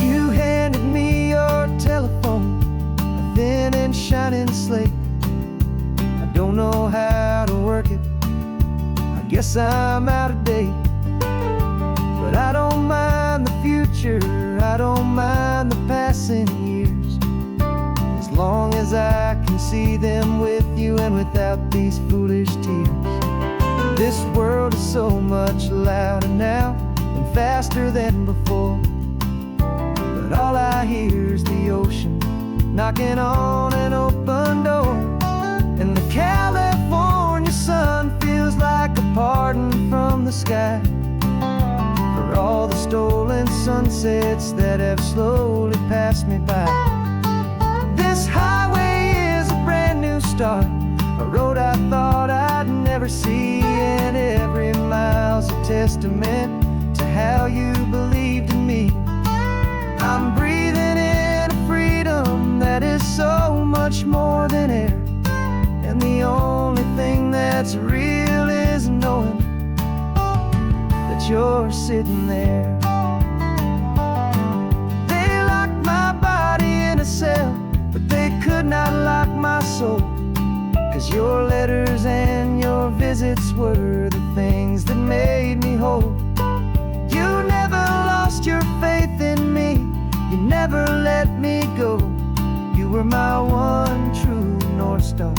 You handed me your telephone, a thin and shining slate. I don't know how to work it, I guess I'm out of date. But I don't mind the future, I don't mind the passing years, as long as I can see them with you and without these foolish tears. This world is so much louder now and faster than before, but all I hear is the ocean knocking on an open door. And the California sun feels like a pardon from the sky for all the stolen sunsets that have slowly passed me by. This highway is a brand new start, a road I thought I'd never see, and every mile's a testament to how you believed in me. I'm breathing in a freedom that is so much more than air, and the only thing that's real is knowing that you're sitting there. They locked my body in a cell, but they could not lock my soul, 'cause your letters and your visits were the things that made me whole. You never lost your faith in me, you never let me go. You were my one true North Star,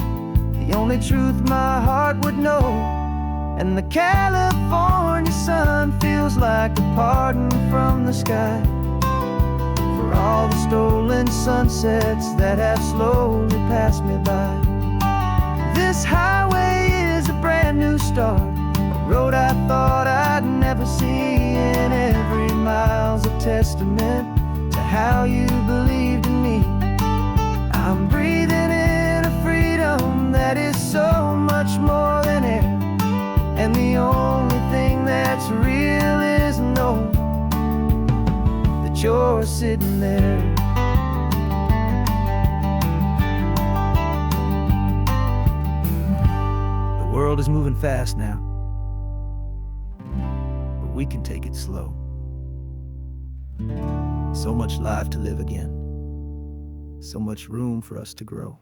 the only truth my heart would know. And the California sun feels like a pardon from the sky for all the stolen sunsets that have slowly passed me by. This highway is a brand new start, a road I thought I'd never see, and every mile's a testament to how you believed in me. I'm breathing in a freedom that is so much more than air, and the only thing that's real is knowing that you're sitting there. The world is moving fast now, but we can take it slow. So much life to live again, so much room for us to grow.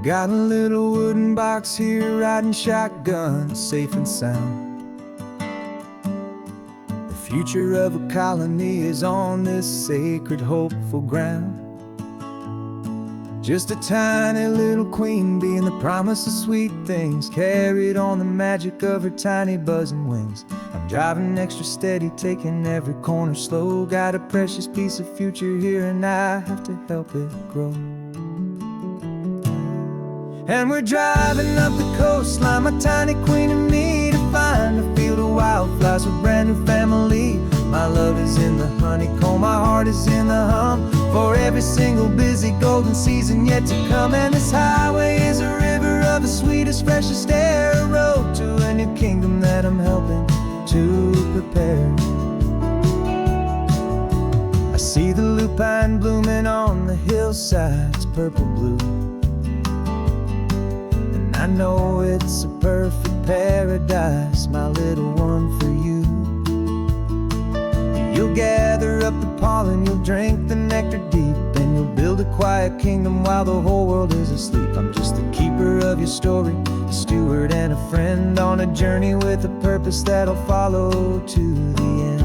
Got a little wooden box here, riding shotgun, safe and sound. The future of a colony is on this sacred, hopeful ground. Just a tiny little queen bee and the promise of sweet things, carried on the magic of her tiny buzzing wings. I'm driving extra steady, taking every corner slow. Got a precious piece of future here and I have to help it grow. And we're driving up the coastline, my tiny queen and me, to find a field of wildflowers with brand new family. My love is in the honeycomb, my heart is in the hum, for every single busy golden season yet to come. And this highway is a river of the sweetest, freshest air, a road to a new kingdom that I'm helping to prepare. I see the lupine blooming on the hillsides, purple blue, I know it's a perfect paradise, my little one, for you. You'll gather up the pollen, you'll drink the nectar deep, and you'll build a quiet kingdom while the whole world is asleep. I'm just the keeper of your story, a steward and a friend, on a journey with a purpose that'll follow to the end.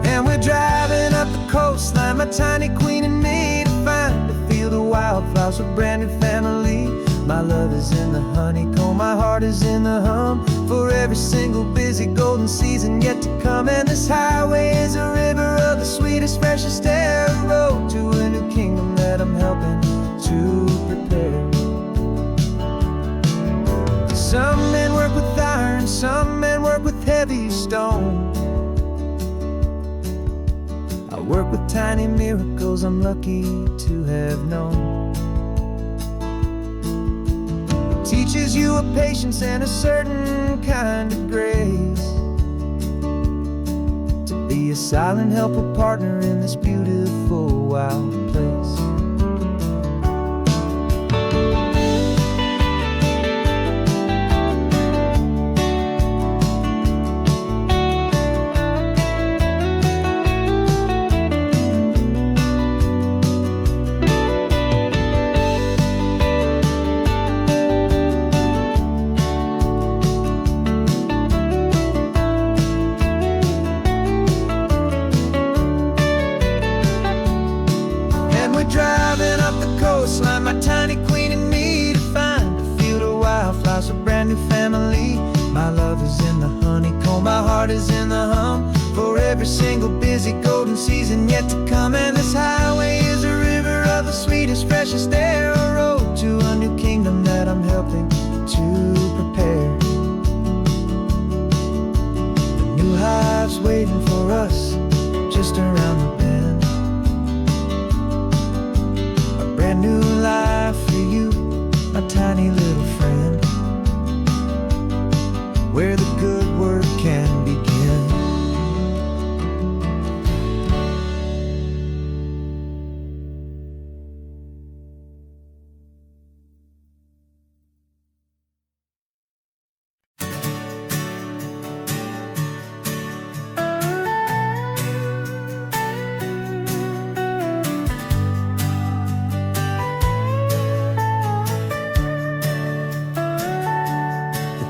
And we're driving up the coastline, my tiny queen and me, to find a field of wildflowers with brand new family. My love is in the honeycomb, my heart is in the hum, for every single busy golden season yet to come. And this highway is a river of the sweetest, freshest air, a road to a new kingdom that I'm helping to prepare. Some men work with iron, some men work with heavy stone. I work with tiny miracles I'm lucky to have known. It teaches you a patience and a certain kind of grace, to be a silent, helpful partner in this beautiful, wild place. Driving up the coastline, my tiny queen and me, to find a field of wildflowers, a brand new family. My love is in the honeycomb, my heart is in the hum, for every single busy golden season yet to come. And this highway is a river of the sweetest, freshest air, a road to a new kingdom that I'm helping to prepare. The new hive's waiting for us just around the bend. Brand new life for you, my tiny little friend, where the good work can begin.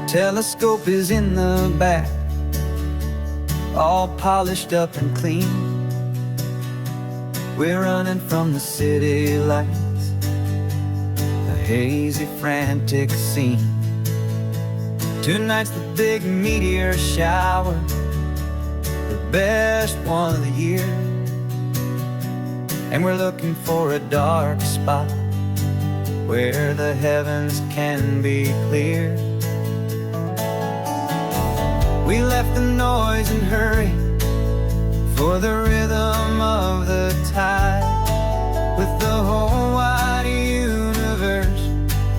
Telescope is in the back, all polished up and clean. We're running from the city lights, a hazy, frantic scene. Tonight's the big meteor shower, the best one of the year. And we're looking for a dark spot where the heavens can be clear. We left the noise and hurry for the rhythm of the tide, with the whole wide universe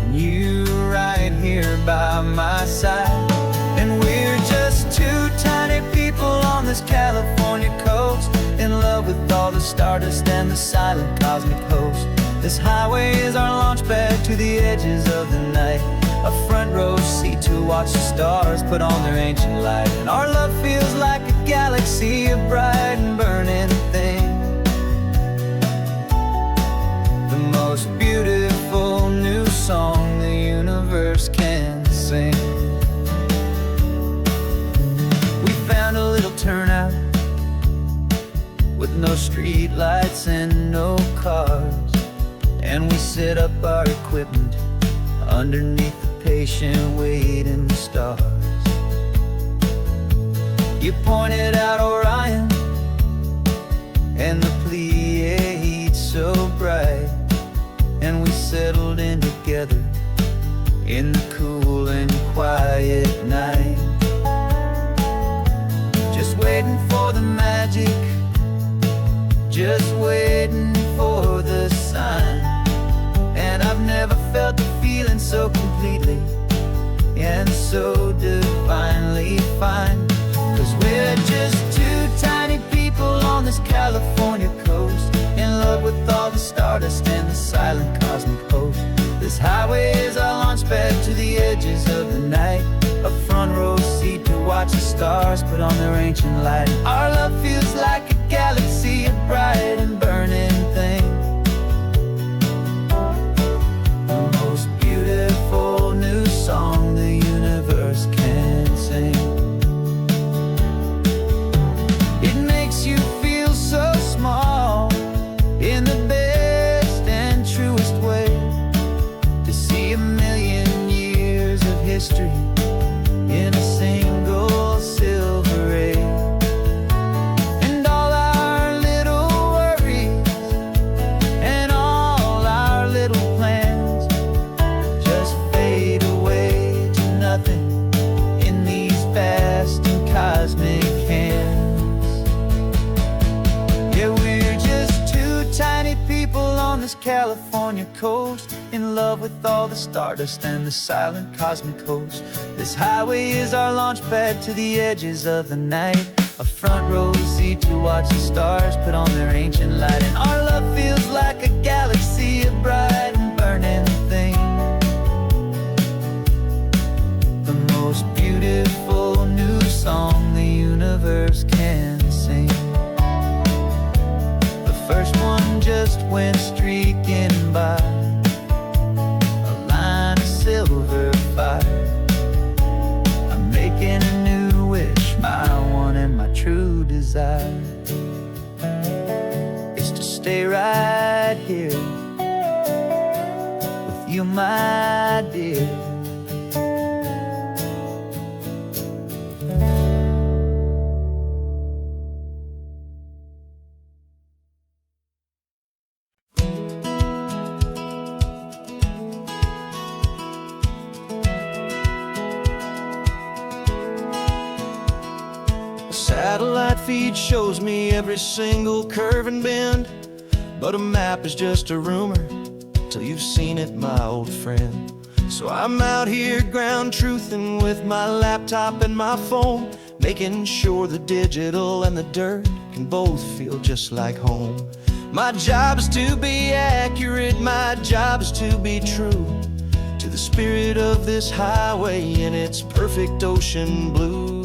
and you right here by my side. And we're just two tiny people on this California coast, in love with all the stardust and the silent cosmic host. This highway is our launch pad to the edges of the night, a front row seat to watch the stars put on their ancient light. And our love feels like a galaxy, a bright and burning thing, the most beautiful new song the universe can sing. We found a little turnout with no street lights and no cars, and we set up our equipment underneath the patient waiting stars. You pointed out Orion and the Pleiades so bright, and we settled in together in the cool and quiet night, just waiting for the magic, just waiting for the sign. And I've never felt the feeling so completely and so divinely fine, 'cause we're just two tiny people on this California coast, in love with all the stardust and the silent cosmic host. This highway is our launch pad to the edges of the night, a front row seat to watch the stars put on their ancient light. Our love feels like a galaxy, a bright and burning thing, the most beautiful new song the universe can sing. It makes you feel so small in the best and truest way, to see a million this California coast, in love with all the stardust and the silent cosmic host. This highway is our launch pad to the edges of the night, a front row seat to watch the stars put on their ancient light. And our love feels like a galaxy of bright and burning things, the most beautiful new song the universe can sing. The first one just went streaking by, a line of silver fire. I'm making a new wish, my one and my true desire is to stay right here with you, my dear. Satellite feed shows me every single curve and bend, but a map is just a rumor till you've seen it, my old friend. So I'm out here ground truthing with my laptop and my phone, making sure the digital and the dirt can both feel just like home. My job is to be accurate, my job is to be true to the spirit of this highway in its perfect ocean blue.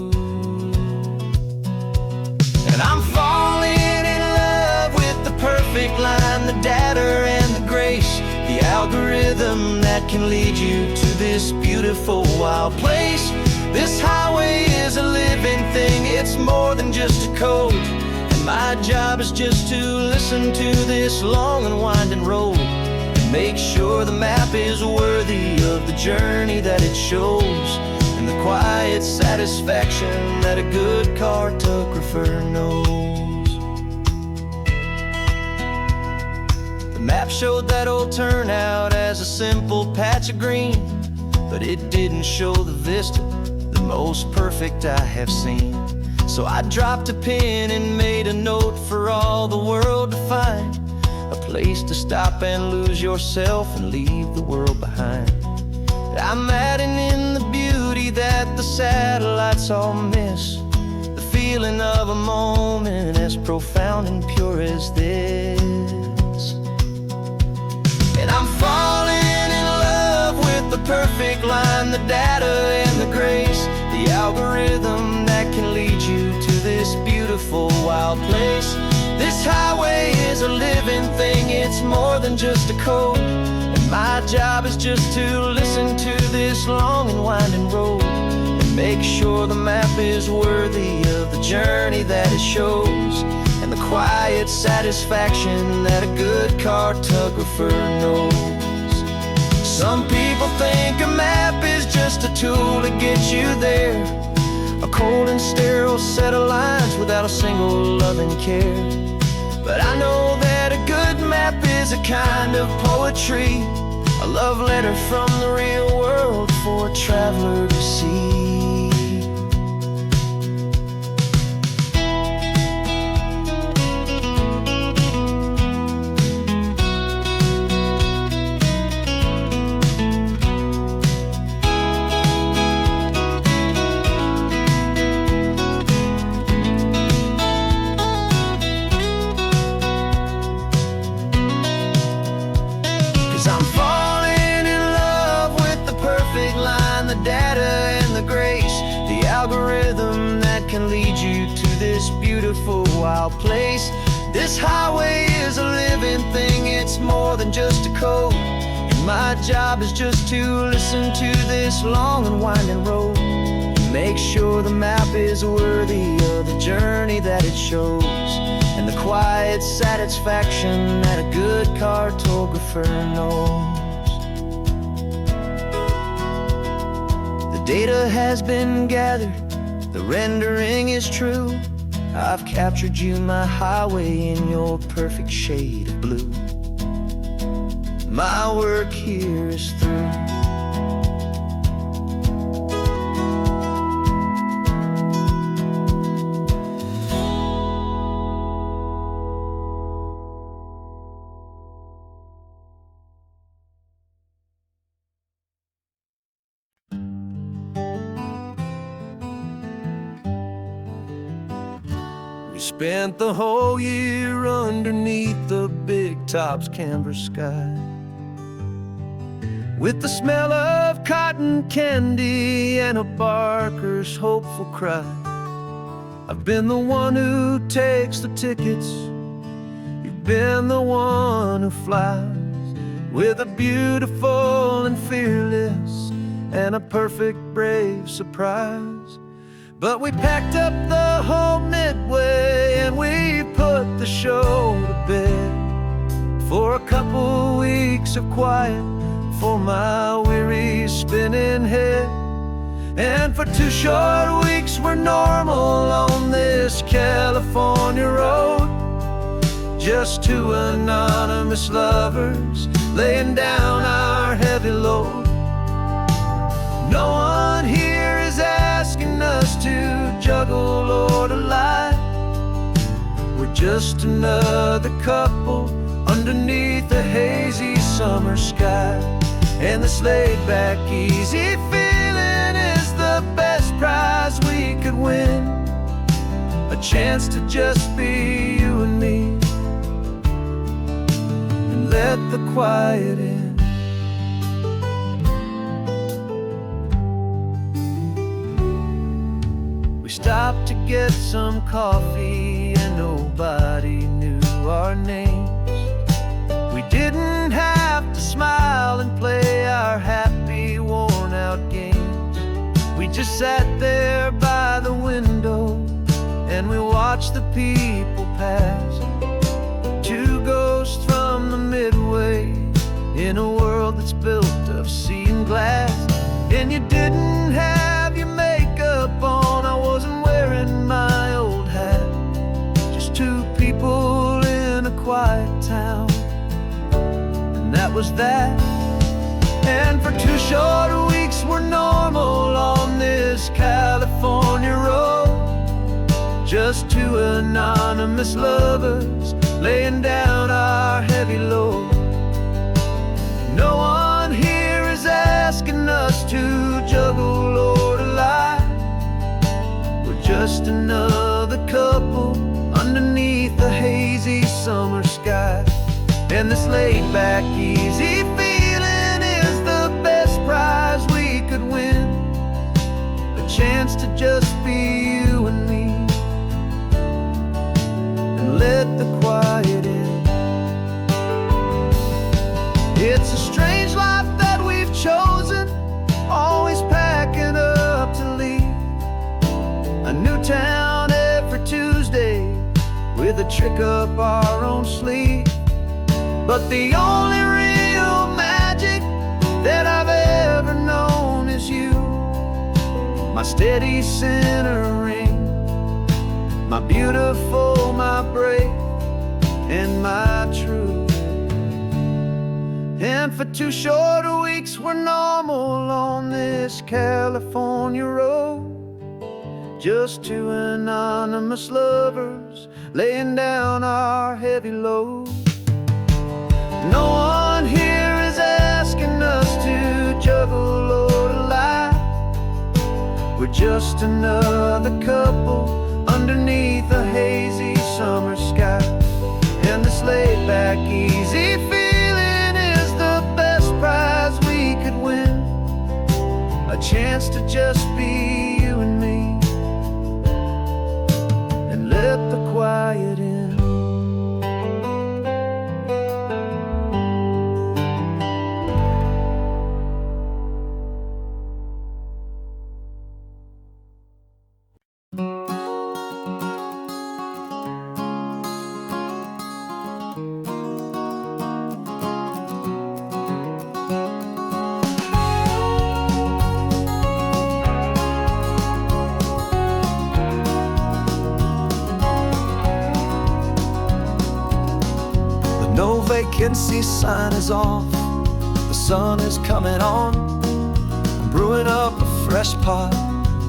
And I'm falling in love with the perfect line, the data and the grace, the algorithm that can lead you to this beautiful wild place. This highway is a living thing, it's more than just a code. And my job is just to listen to this long and winding road and make sure the map is worthy of the journey that it shows, and the quiet satisfaction that a good cartographer knows. The map showed that old turnout as a simple patch of green, but it didn't show the vista, the most perfect I have seen. So I dropped a pin and made a note for all the world to find, a place to stop and lose yourself and leave the world behind. I'm adding in the beauty that the satellites all miss, the feeling of a moment as profound and pure as this. And I'm falling in love with the perfect line, the data and the grace, the algorithm that can lead you to this beautiful wild place. This highway is a living thing, it's more than just a code. My job is just to listen to this long and winding road and make sure the map is worthy of the journey that it shows, and the quiet satisfaction that a good cartographer knows. Some people think a map is just a tool to get you there, a cold and sterile set of lines without a single loving care. But I know that a good map is a kind of poetry, a love letter from the real world for a traveler to see. Algorithm that can lead you to this beautiful wild place. This highway is a living thing, it's more than just a code. And my job is just to listen to this long and winding road and make sure the map is worthy of the journey that it shows, and the quiet satisfaction that a good cartographer knows. Data has been gathered, the rendering is true. I've captured you, my highway, in your perfect shade of blue. My work here is through. spent the whole year underneath the big top's canvas sky, with the smell of cotton candy and a barker's hopeful cry. I've been the one who takes the tickets, you've been the one who flies, with a beautiful and fearless and a perfect brave surprise. But we packed up the whole Midway and we put the show to bed, for a couple weeks of quiet for my weary spinning head. And for 2 short weeks we're normal on this California road, just 2 anonymous lovers laying down our heavy load. No one here is asking us to juggle or to lie. We're just another couple underneath a hazy summer sky. And this laid-back, easy feeling is the best prize we could win, a chance to just be you and me, and let the quiet in. We stopped to get some coffee and nobody knew our names. We didn't have to smile and play our happy, worn-out games. We just sat there by the window and we watched the people pass, 2 ghosts from the Midway in a world that's built of sea and glass. And you didn't have your makeup on, I wasn't wearing my old hat, just 2 people in a quiet town, and that was that. And for 2 short weeks we're normal on this California road, just 2 anonymous lovers laying down our heavy load. No one here is asking us to juggle or to lie. We're just another couple underneath the hazy summer sky. And this laid-back, easy feeling is the best prize we could win, a chance to just be you and me, and let the quiet in. It's a strange life that we've chosen, always packing up to leave a new town every Tuesday with a trick up our own sleeve. But the only real magic that I've ever known is you, my steady centering, my beautiful, my brave, and my true. And for 2 short weeks we're normal on this California road, just 2 anonymous lovers laying down our heavy load. No one here is asking us to juggle or to lie. We're just another couple underneath a hazy summer sky. And this laid-back, easy feeling is the best prize we could win, a chance to just be you and me, and let the quiet in. No vacancy sign is off, the sun is coming on. I'm brewing up a fresh pot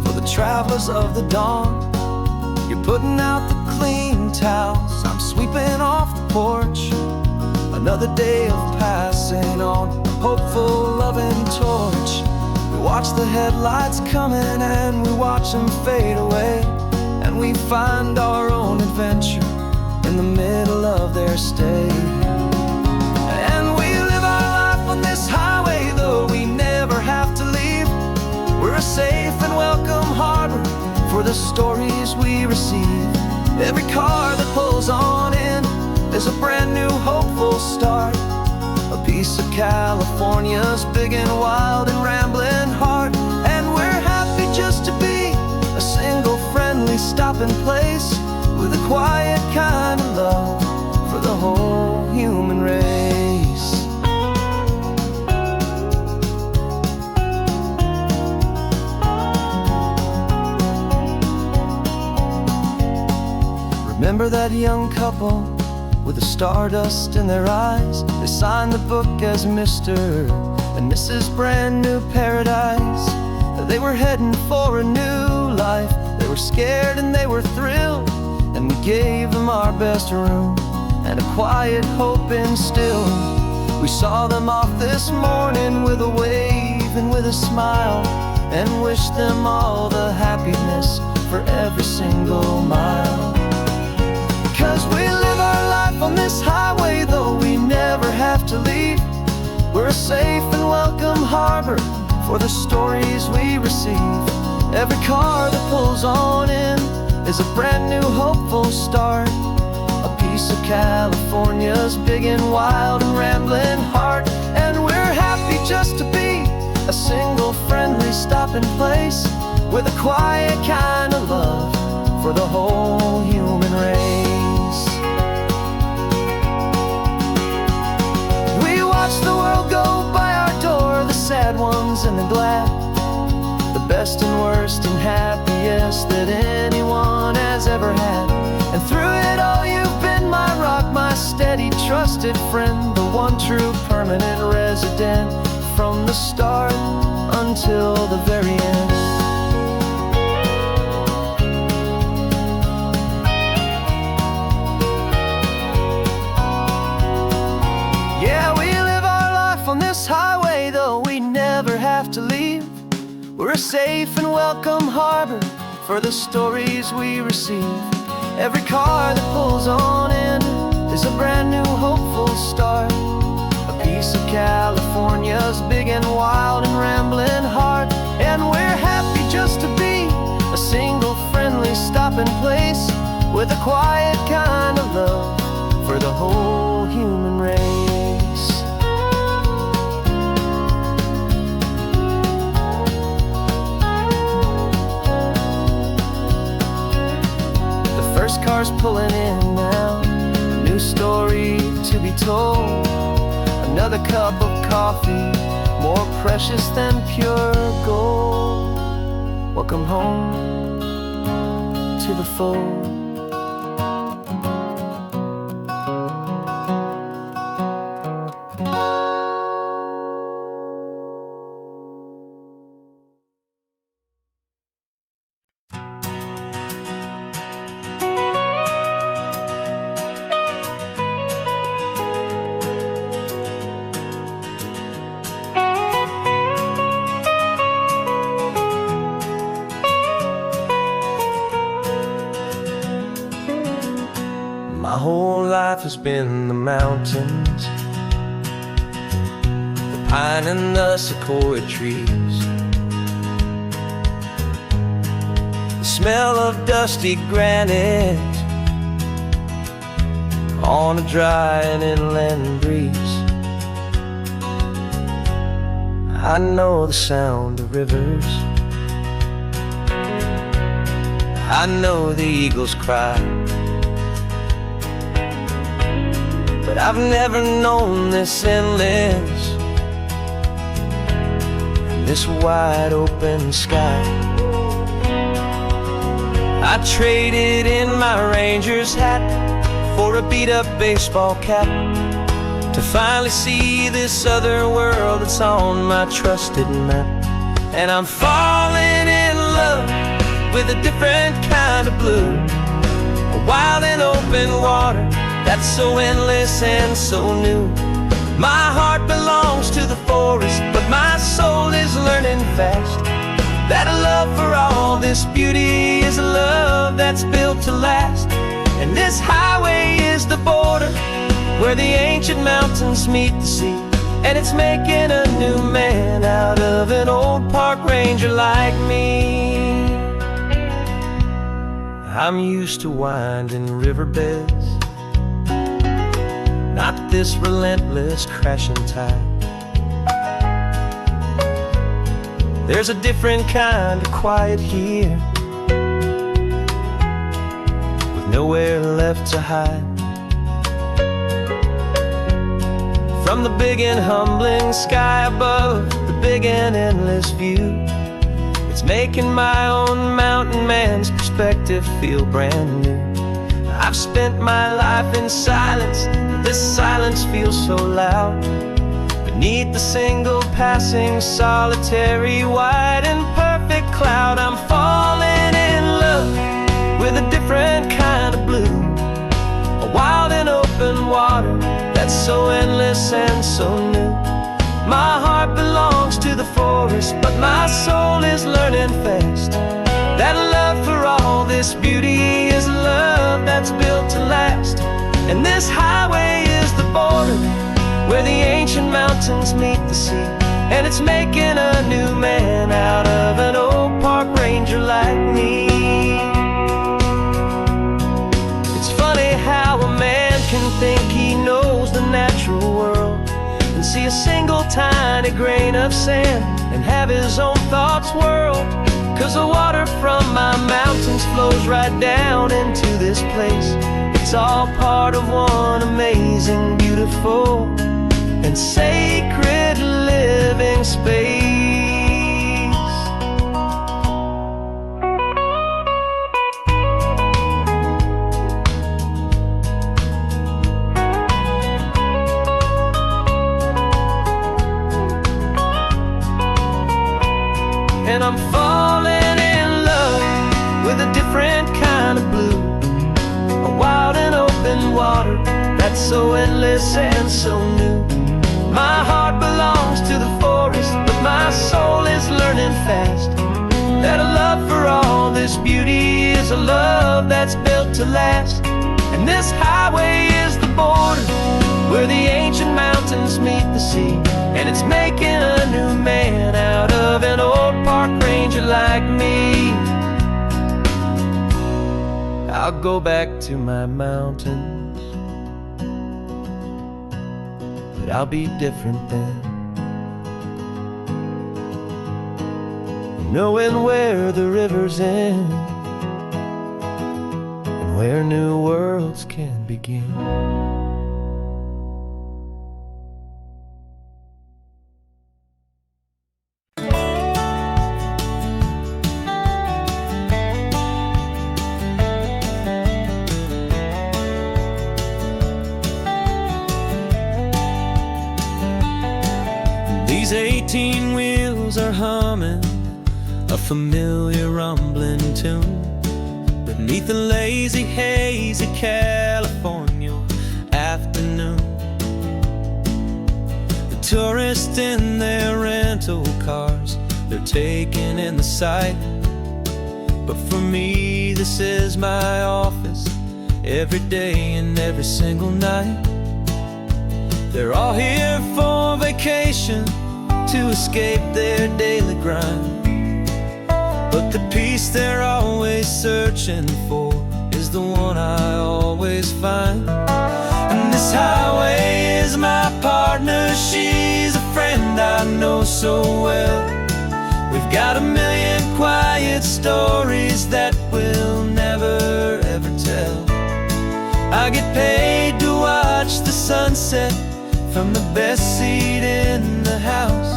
for the travelers of the dawn. You're putting out the clean towels, I'm sweeping off the porch. Another day of passing on, a hopeful, loving torch. We watch the headlights coming and we watch them fade away, and and we find our own adventure in the middle of their stay. And we live our life on this highway, though we never have to leave. We're a safe and welcome harbor for the stories we receive. Every car that pulls on in is a brand new hopeful start, a piece of California's big and wild and rambling heart. And we're happy just to be a single friendly stopping place, with a quiet kind of love for the whole human race. Remember that young couple with the stardust in their eyes? They signed the book as Mr. and Mrs. Brand New Paradise. They were heading for a new life. They were scared and they were thrilled, and we gave them our best room and a quiet hope instilled. We saw them off this morning with a wave and with a smile, and wished them all the happiness for every single mile. 'Cause we live our life on this highway, though we never have to leave. We're a safe and welcome harbor for the stories we receive. Every car that pulls on in is a brand new hopeful start, a piece of California's big and wild and rambling heart. And we're happy just to be a single friendly stopping place, with a quiet kind of love for the whole human race. We watch the world go by our door, the sad ones and the glad, the best and worst and happiest that anyone has ever had. And through it all you've been my rock, my steady trusted friend, the one true permanent resident, from the start until the very end. Yeah, we live our life on this highway, though we never have to leave. We're a safe and welcome harbor for the stories we receive. Every car that pulls on in is a brand new hopeful start, a piece of California's big and wild and rambling heart. And we're happy just to be a single friendly stopping place, with a quiet kind of love for the whole human race. First car's pulling in now, a new story to be told. Another cup of coffee, more precious than pure gold. Welcome home to the fold. My whole life has been the mountains, the pine and the sequoia trees, the smell of dusty granite on a dry and inland breeze. I know the sound of rivers, I know the eagles cry, but I've never known this endless, this wide open sky. I traded in my ranger's hat for a beat-up baseball cap, to finally see this other world that's on my trusted map. And I'm falling in love with a different kind of blue, a wild and open water that's so endless and so new. My heart belongs to the forest, but my soul is learning fast that a love for all this beauty is a love that's been this highway is the border where the ancient mountains meet the sea, and it's making a new man out of an old park ranger like me. I'm used to winding riverbeds, not this relentless crashing tide. There's a different kind of quiet here, with nowhere left to hide. From the big and humbling sky above, the big and endless view, it's making my own mountain man's perspective feel brand new. I've spent my life in silence, this silence feels so loud. Beneath the single passing solitary white and perfect cloud, I'm falling in love with a different kind of blue, a wild and open water that's so endless and so new. My heart belongs to the forest, but my soul is learning fast that love for all this beauty is love that's built to last. And this highway is the border where the ancient mountains meet the sea, and it's making a new man out of an old park ranger like me. It's funny how a man can think he knows the natural world and see a single tiny grain of sand and have his own thoughts whirled. 'Cause the water from my mountains flows right down into this place. It's all part of one amazing, beautiful, and sacred living space. And I'm falling in love with a different kind of blue, a wild and open water that's so endless and so new. My heart belongs to the forest, but my soul is learning fast that a love for all this beauty is a love that's built to last. And this highway is the border where the ancient mountains meet the sea, and it's making a new man out of an old park ranger like me. I'll go back to my mountains, but I'll be different then, knowing where the rivers end and where new worlds can begin. These 18 wheels are humming a familiar rumbling tune beneath the lazy haze of California afternoon. The tourists in their rental cars, they're taking in the sight, but for me this is my office every day and every single night. They're all here for vacation to escape their daily grind, but the peace they're always searching for is the one I always find. And this highway is my partner, she's a friend I know so well. We've got a million quiet stories that we'll never ever tell. I get paid to watch the sunset from the best seat in the house,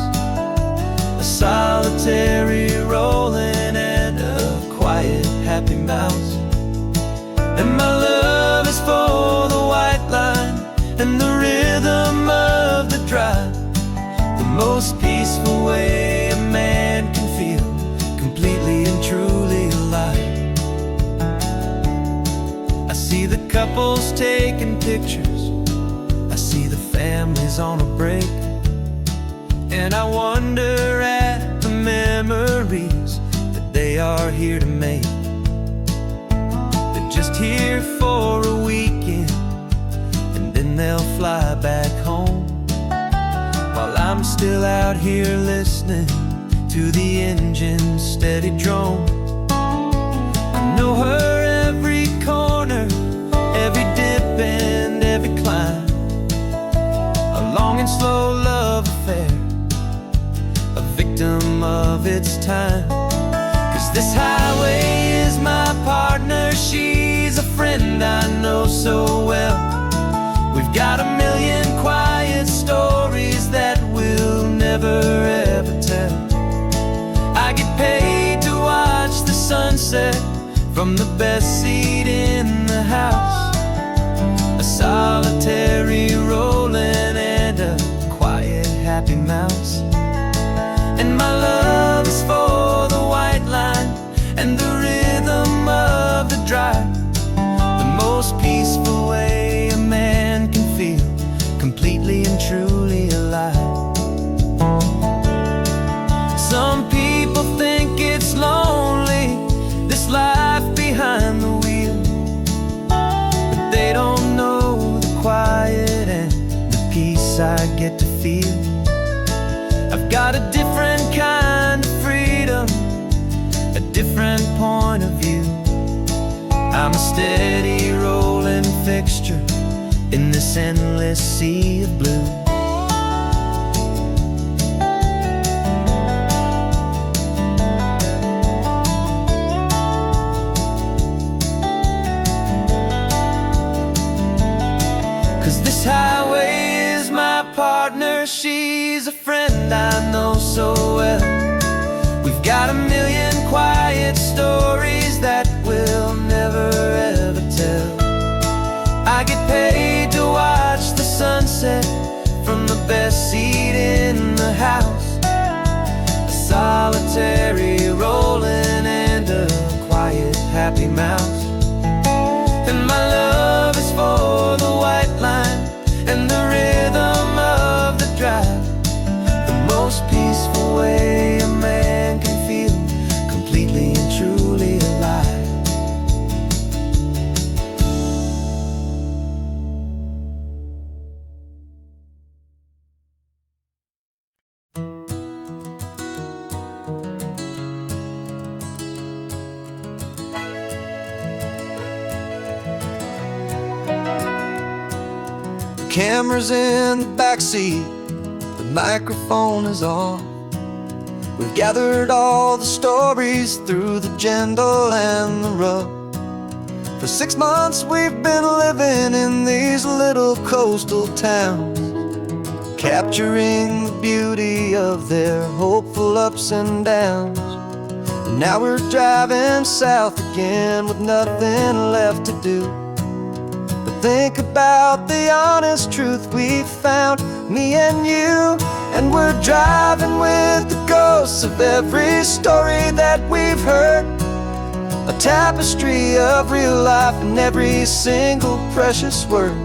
a solitary rolling and a quiet happy mouse. And my love is for the white line and the rhythm of the drive, the most peaceful way a man can feel completely and truly alive. I see the couples taking pictures, I see the families on a break, and I wonder at the memories that they are here to make. They're just here for a week then they'll fly back home, while I'm still out here listening to the engine's steady drone. I know her every corner, every dip and every climb, a long and slow love affair, a victim of its time. 'Cause this highway is my partner, she's a friend I know so well. We've got a million quiet stories that we'll never ever tell. I get paid to watch the sunset from the best seat in the house, a solitary rolling and a quiet happy mouse. And my love is for the white line and the rhythm of the drive, the most peaceful way a man can feel completely and truly alive. Some people think it's lonely, this life behind the wheel, but they don't know the quiet and the peace I get to feel. I've got a different kind of freedom, a different point of view. I'm a steady rolling fixture in this endless sea of blue. 'Cause this highway is my partner, she's a friend I know so well. We've got a million quiet stories that we'll never ever tell. I get paid to watch the sunset from the best seat in the house, a solitary rolling and a quiet happy mouse. And my love is for the white line and the rhythm of the drive, the most peaceful way a man can feel completely and truly alive. The camera's in the backseat, the microphone is on. We've gathered all the stories through the gentle and the rough. For 6 months we've been living in these little coastal towns, capturing the beauty of their hopeful ups and downs. And now we're driving south again with nothing left to do. Think about the honest truth we found, me and you. And we're driving with the ghosts of every story that we've heard, a tapestry of real life in every single precious word.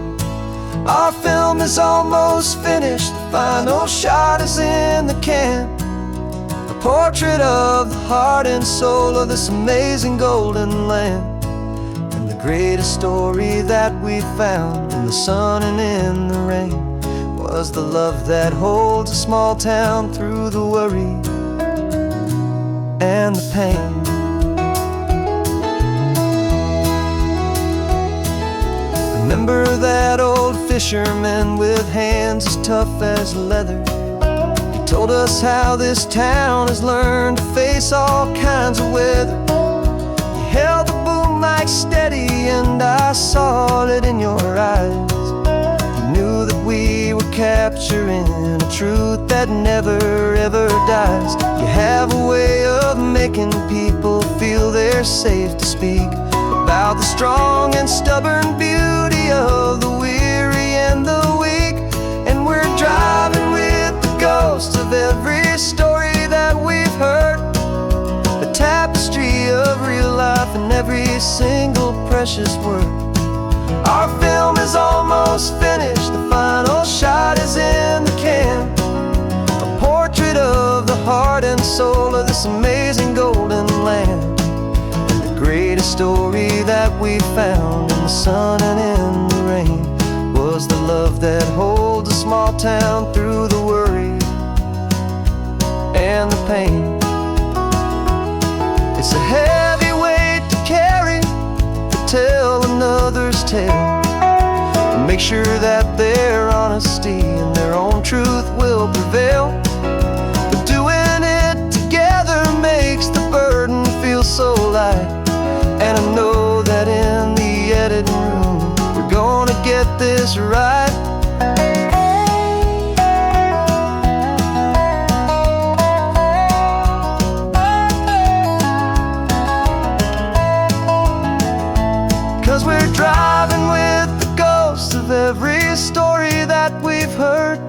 Our film is almost finished, the final shot is in the can, a portrait of the heart and soul of this amazing golden land. The greatest story that we found in the sun and in the rain was the love that holds a small town through the worry and the pain. Remember that old fisherman with hands as tough as leather? He told us how this town has learned to face all kinds of weather. He held the boom mic steady and I saw it in your eyes. You knew that we were capturing a truth that never ever dies. You have a way of making people feel they're safe to speak about the strong and stubborn beauty of the weary and the weak. And we're driving with the ghosts of every story that we've heard, the tapestry of real life in every single precious word. Our film is almost finished, the final shot is in the can, a portrait of the heart and soul of this amazing golden land. And the greatest story that we found in the sun and in the rain was was the love that holds a small town through the worry and the pain. It's a heavy weight to carry, to tell another's tale, and make sure that their honesty and their own truth will prevail. But doing it together makes the burden feel so light. And I know that in the editing room we're gonna get this right. 'Cause we're driving with the ghosts of every story that we've heard,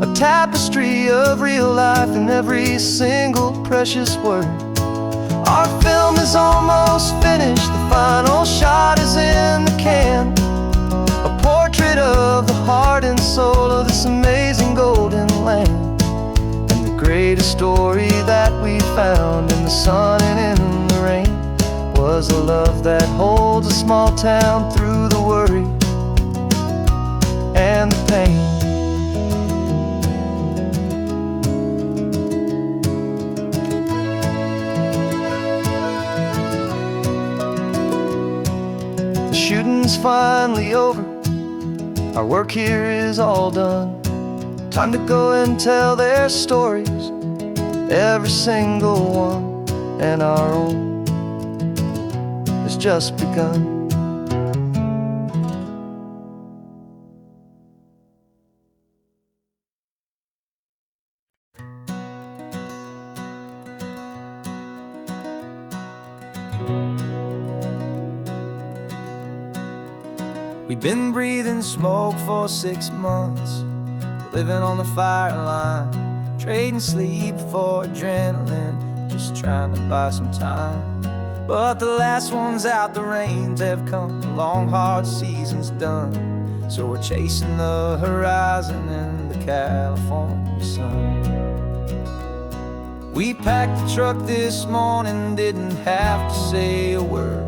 a tapestry of real life in every single precious word. Our film is almost finished, the final shot is in the can, a portrait of the heart and soul of this amazing golden land. And the greatest story that we found in the sun and in the rain was a love that holds a small town through the worry and the pain. The shooting's finally over, our work here is all done. Time to go and tell their stories, every single one, and our own has just begun. We've been breathing smoke for 6 months, living on the fire line, trading sleep for adrenaline, just trying to buy some time. But the last one's out, the rains have come, the long hard season's done. So we're chasing the horizon in the California sun. We packed the truck this morning, didn't have to say a word,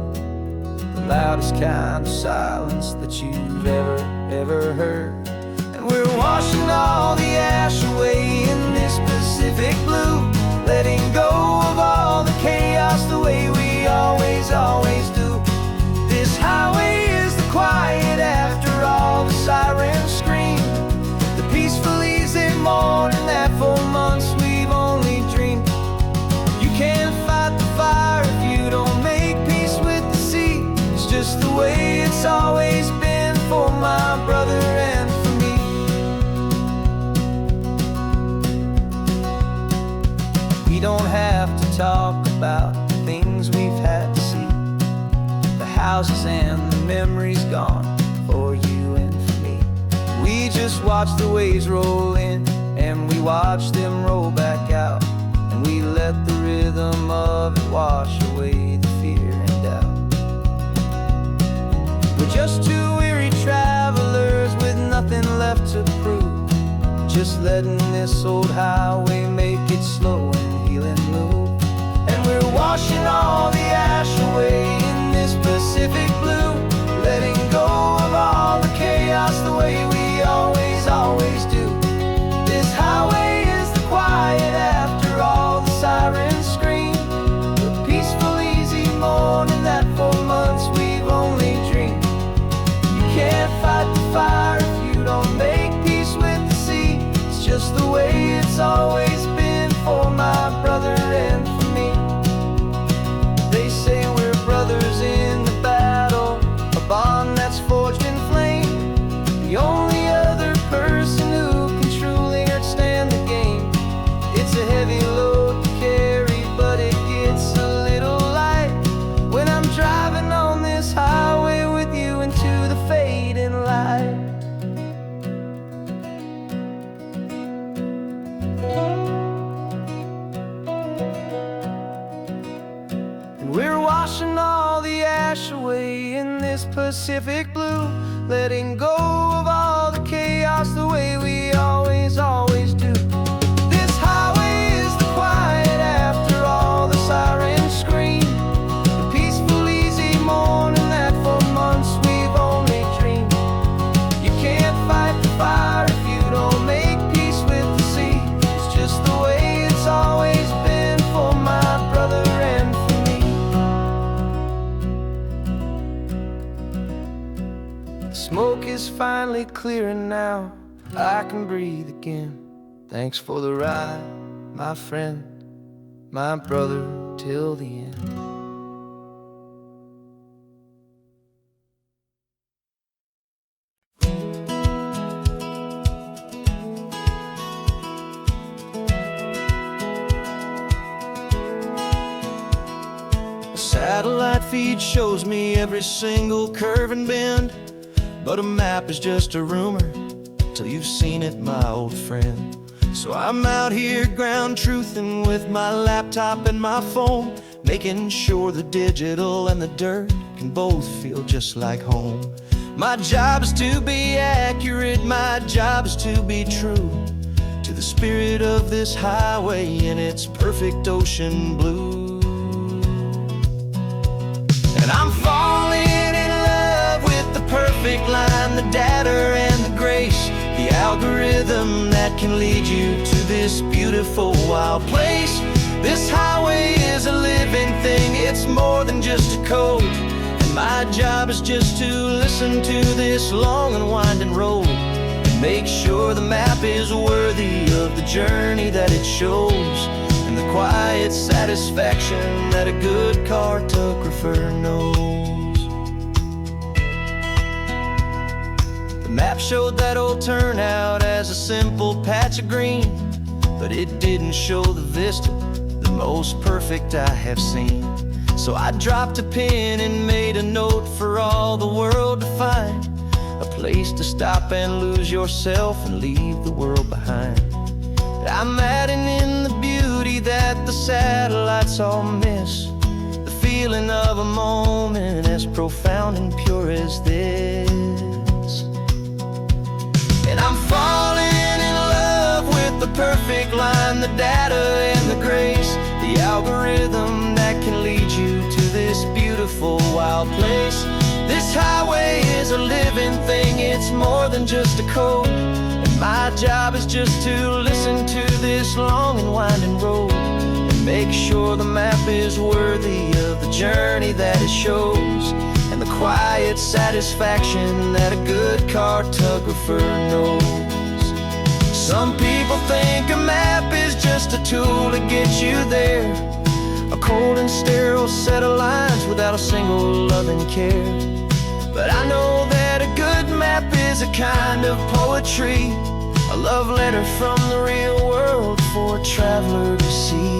the loudest kind of silence that you've ever heard. And we're washing all the ash away in this Pacific blue, letting go of all the chaos the way we always do. This highway is the quiet after all the sirens scream, the peaceful easy morning that for months we've only dreamed. You can't fight the fire if you don't make peace with the sea. It's just the way it's always been for my brother and for me. We don't have to talk about the things we've had to see, the houses and the memories gone for you and for me. We just watch the waves roll in and we watch them roll back out, and we let the rhythm of it wash away the fear and doubt. We're just two weary travelers with nothing left to prove, just letting this old highway make it slow and healing move. And we're washing all the ash away in this Pacific blue, letting go of all the chaos the way we always do. This highway is the quiet after all the sirens scream, the peaceful easy morning that for months we've only dreamed. You can't fight the fire if you don't make peace with the sea. It's just the way it's always been for my brother and for me. They say we're brothers in the battle, a bond that's forged in flame. The only other person who can truly understand the game. It's a heavy load to carry, but it gets a little light when I'm driving on this highway with you into the fading light. And we're washing all the ash away in this Pacific blue, letting go of all the chaos the way we always do. This highway is the quiet after all the sirens scream, the peaceful easy morning that for months we've only dreamed. You can't it clearer now, I can breathe again. Thanks for the ride, my friend, my brother till the end. Satellite feed shows me every single curve and bend, but a map is just a rumor till you've seen it, my old friend. So I'm out here ground truthing with my laptop and my phone, making sure the digital and the dirt can both feel just like home. My job is to be accurate, my job is to be true to the spirit of this highway in its perfect ocean blue. And I'm falling in love with the perfect line, the data and the grace, the algorithm that can lead you to this beautiful wild place. This highway is a living thing, it's more than just a code. And my job is just to listen to this long and winding road and make sure the map is worthy of the journey that it shows, and the quiet satisfaction that a good cartographer knows. The map showed that old turnout as a simple patch of green, but it didn't show the vista, the most perfect I have seen. So I dropped a pin and made a note for all the world to find, a place to stop and lose yourself and leave the world behind. I'm adding in the beauty that the satellites all miss, the feeling of a moment as profound and pure as this. And I'm falling in love with the perfect line, the data and the grace, the algorithm that can lead you to this beautiful wild place. This highway is a living thing, it's more than just a code. My job is just to listen to this long and winding road and make sure the map is worthy of the journey that it shows, and the quiet satisfaction that a good cartographer knows. Some people think a map is just a tool to get you there, a cold and sterile set of lines without a single loving care. But I know that a good map is a kind of poetry, a love letter from the real world for a traveler to see.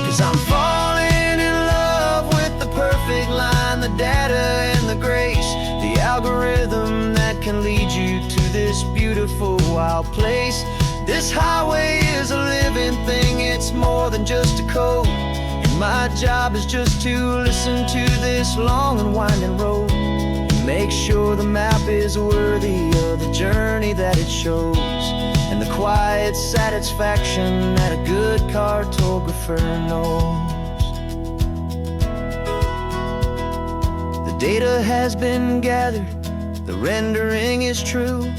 'Cause I'm falling in love with the perfect line, the data and the grace, the algorithm that can lead you to this beautiful wild place. This highway is a living thing, it's more than just a code. And my job is just to listen to this long and winding road and make sure the map is worthy of the journey that it shows, and the quiet satisfaction that a good cartographer knows. The data has been gathered, the rendering is true.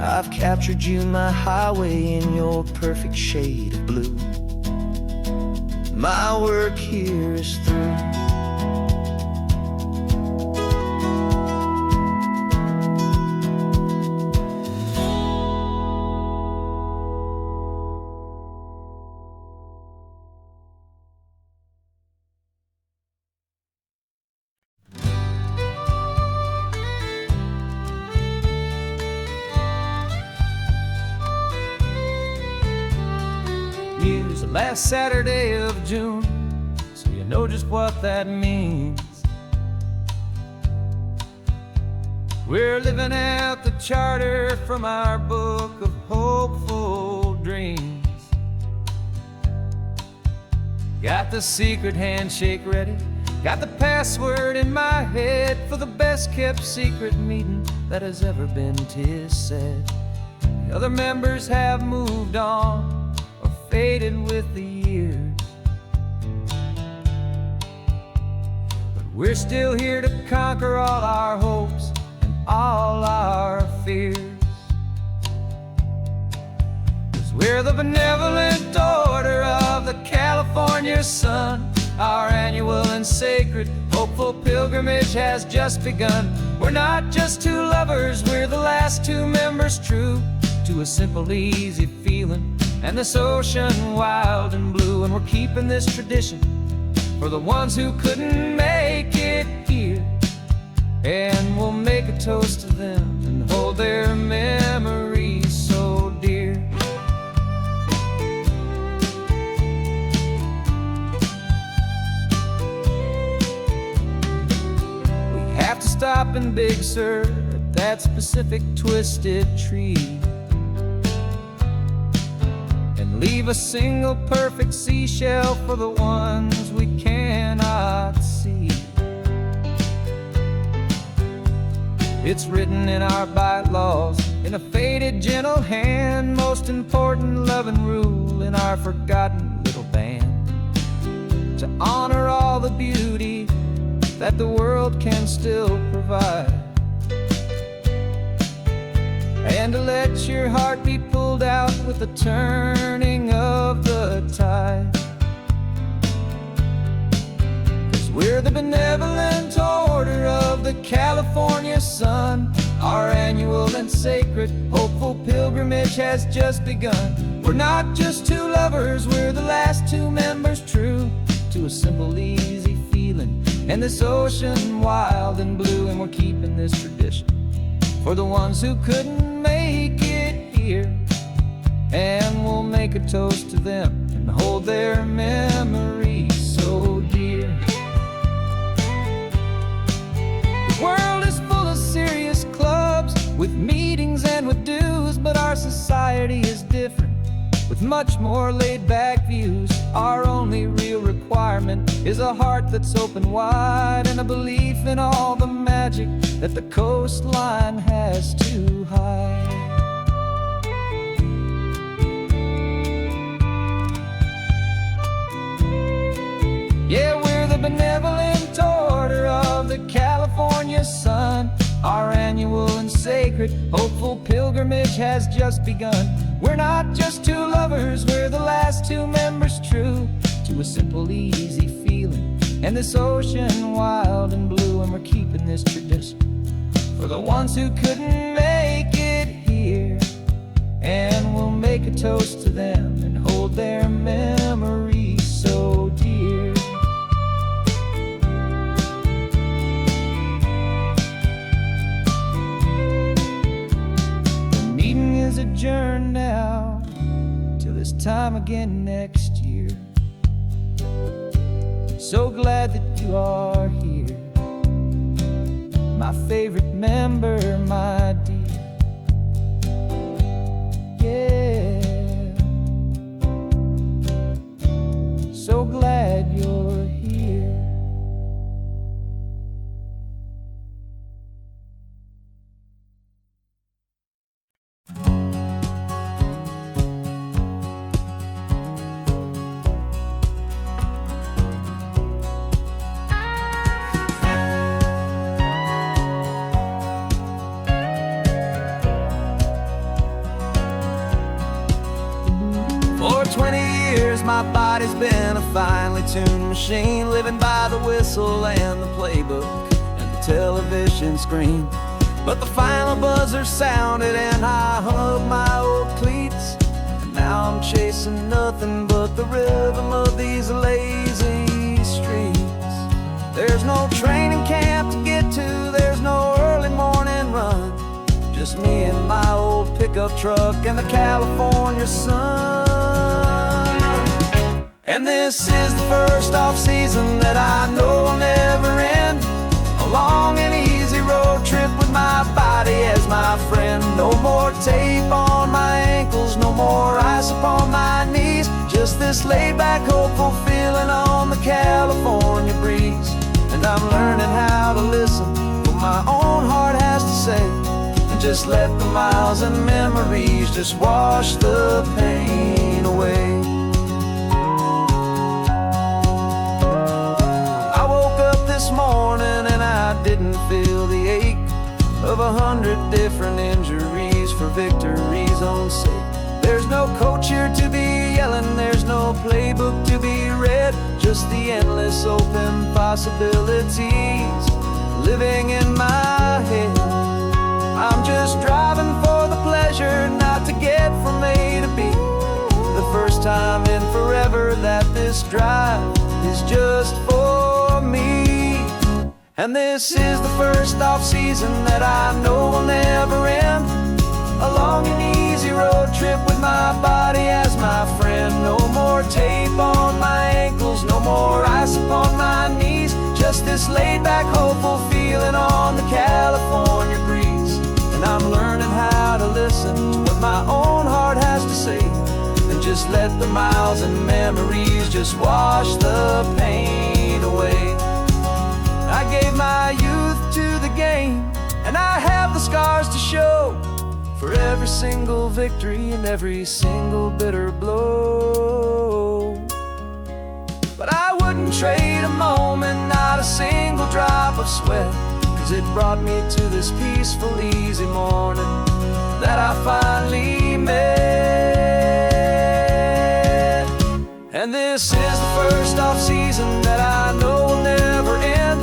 I've captured you, my highway, in your perfect shade of blue. My work here is through. News the last Saturday of June, so you know just what that means. We're living out the charter from our book of hopeful dreams. Got the secret handshake ready, got the password in my head for the best kept secret meeting that has ever been, 'tis said. The other members have moved on or faded with the years. But we're still here to conquer all our hopes and all our fears. 'Cause we're the benevolent order of the California sun. Our annual and sacred hopeful pilgrimage has just begun. We're not just two lovers, we're the last two members true to a simple, easy feeling and this ocean wild and blue. And we're keeping this tradition for the ones who couldn't make it here. And we'll make a toast to them and hold their memories so dear. Have to stop in Big Sur at that specific twisted tree and leave a single perfect seashell for the ones we cannot see. It's written in our bylaws in a faded gentle hand, most important loving rule in our forgotten little band, to honor all the beauty that the world can still provide, and to let your heart be pulled out with the turning of the tide. 'Cause we're the benevolent order of the California sun. Our annual and sacred hopeful pilgrimage has just begun. We're not just two lovers, we're the last two members true to a simple, easy feeling and this ocean wild and blue. And we're keeping this tradition for the ones who couldn't make it here. And we'll make a toast to them and hold their memories so dear. The world is full of serious clubs with meetings and with dues, but our society is different with much more laid-back views. Our only real requirement is a heart that's open wide and a belief in all the magic that the coastline has to hide. Yeah, we're the benevolent order of the California sun. Our annual and sacred hopeful pilgrimage has just begun. We're not just two lovers, we're the last two members true to a simple, easy feeling and this ocean wild and blue. And we're keeping this tradition for the ones who couldn't make it here. And we'll make a toast to them and hold their memories so dear. The meeting is adjourned now till this time again next year. So glad that you are here, my favorite member, my dear. Yeah, so glad you're here. For 20 years my body's been a finely tuned machine, living by the whistle and the playbook and the television screen. But the final buzzer sounded and I hung up my old cleats, and now I'm chasing nothing but the rhythm of these lazy streets. There's no training camp to get to, there's no early morning run, just me and my old pickup truck and the California sun. And this is the first off-season that I know will never end. A long and easy road trip with my body as my friend. No more tape on my ankles, no more ice upon my knees, just this laid-back, hopeful feeling on the California breeze. And I'm learning how to listen what my own heart has to say, and just let the miles and memories just wash the pain away. of 100 different injuries for victory's own sake. There's no coach here to be yelling, there's no playbook to be read, just the endless open possibilities living in my head. I'm just driving for the pleasure, not to get from A to B. The first time in forever that this drive is just for me. And this is the first off-season that I know will never end. A long and easy road trip with my body as my friend. No more tape on my ankles, no more ice upon my knees. Just this laid-back, hopeful feeling on the California breeze. And I'm learning how to listen to what my own heart has to say, and just let the miles and memories just wash the pain away. I gave my youth to the game, and I have the scars to show for every single victory and every single bitter blow. But I wouldn't trade a moment, not a single drop of sweat, 'cause it brought me to this peaceful, easy morning that I finally met. And this is the first off-season that I know will never end.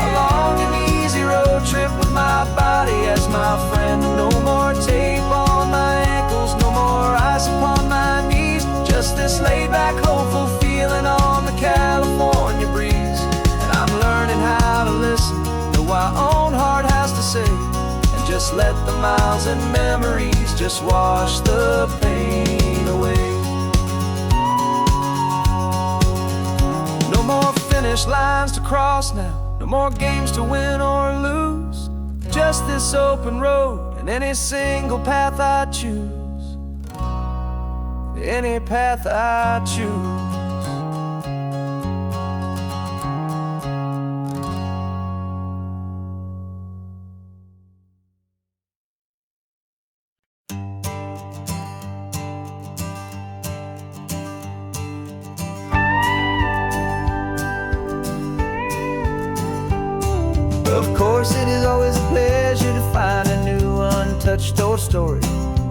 A long and easy road trip with my body as my friend. No more tape on my ankles, no more ice upon my knees. Just this laid-back, hopeful feeling on the California breeze. And I'm learning how to listen to what my own heart has to say, and just let the miles and memories just wash the pain away. No more finish lines to cross now, no more games to win or lose. Just this open road and any single path I choose. Any path I choose. Of course, it is always a pleasure to find a new untouched old story.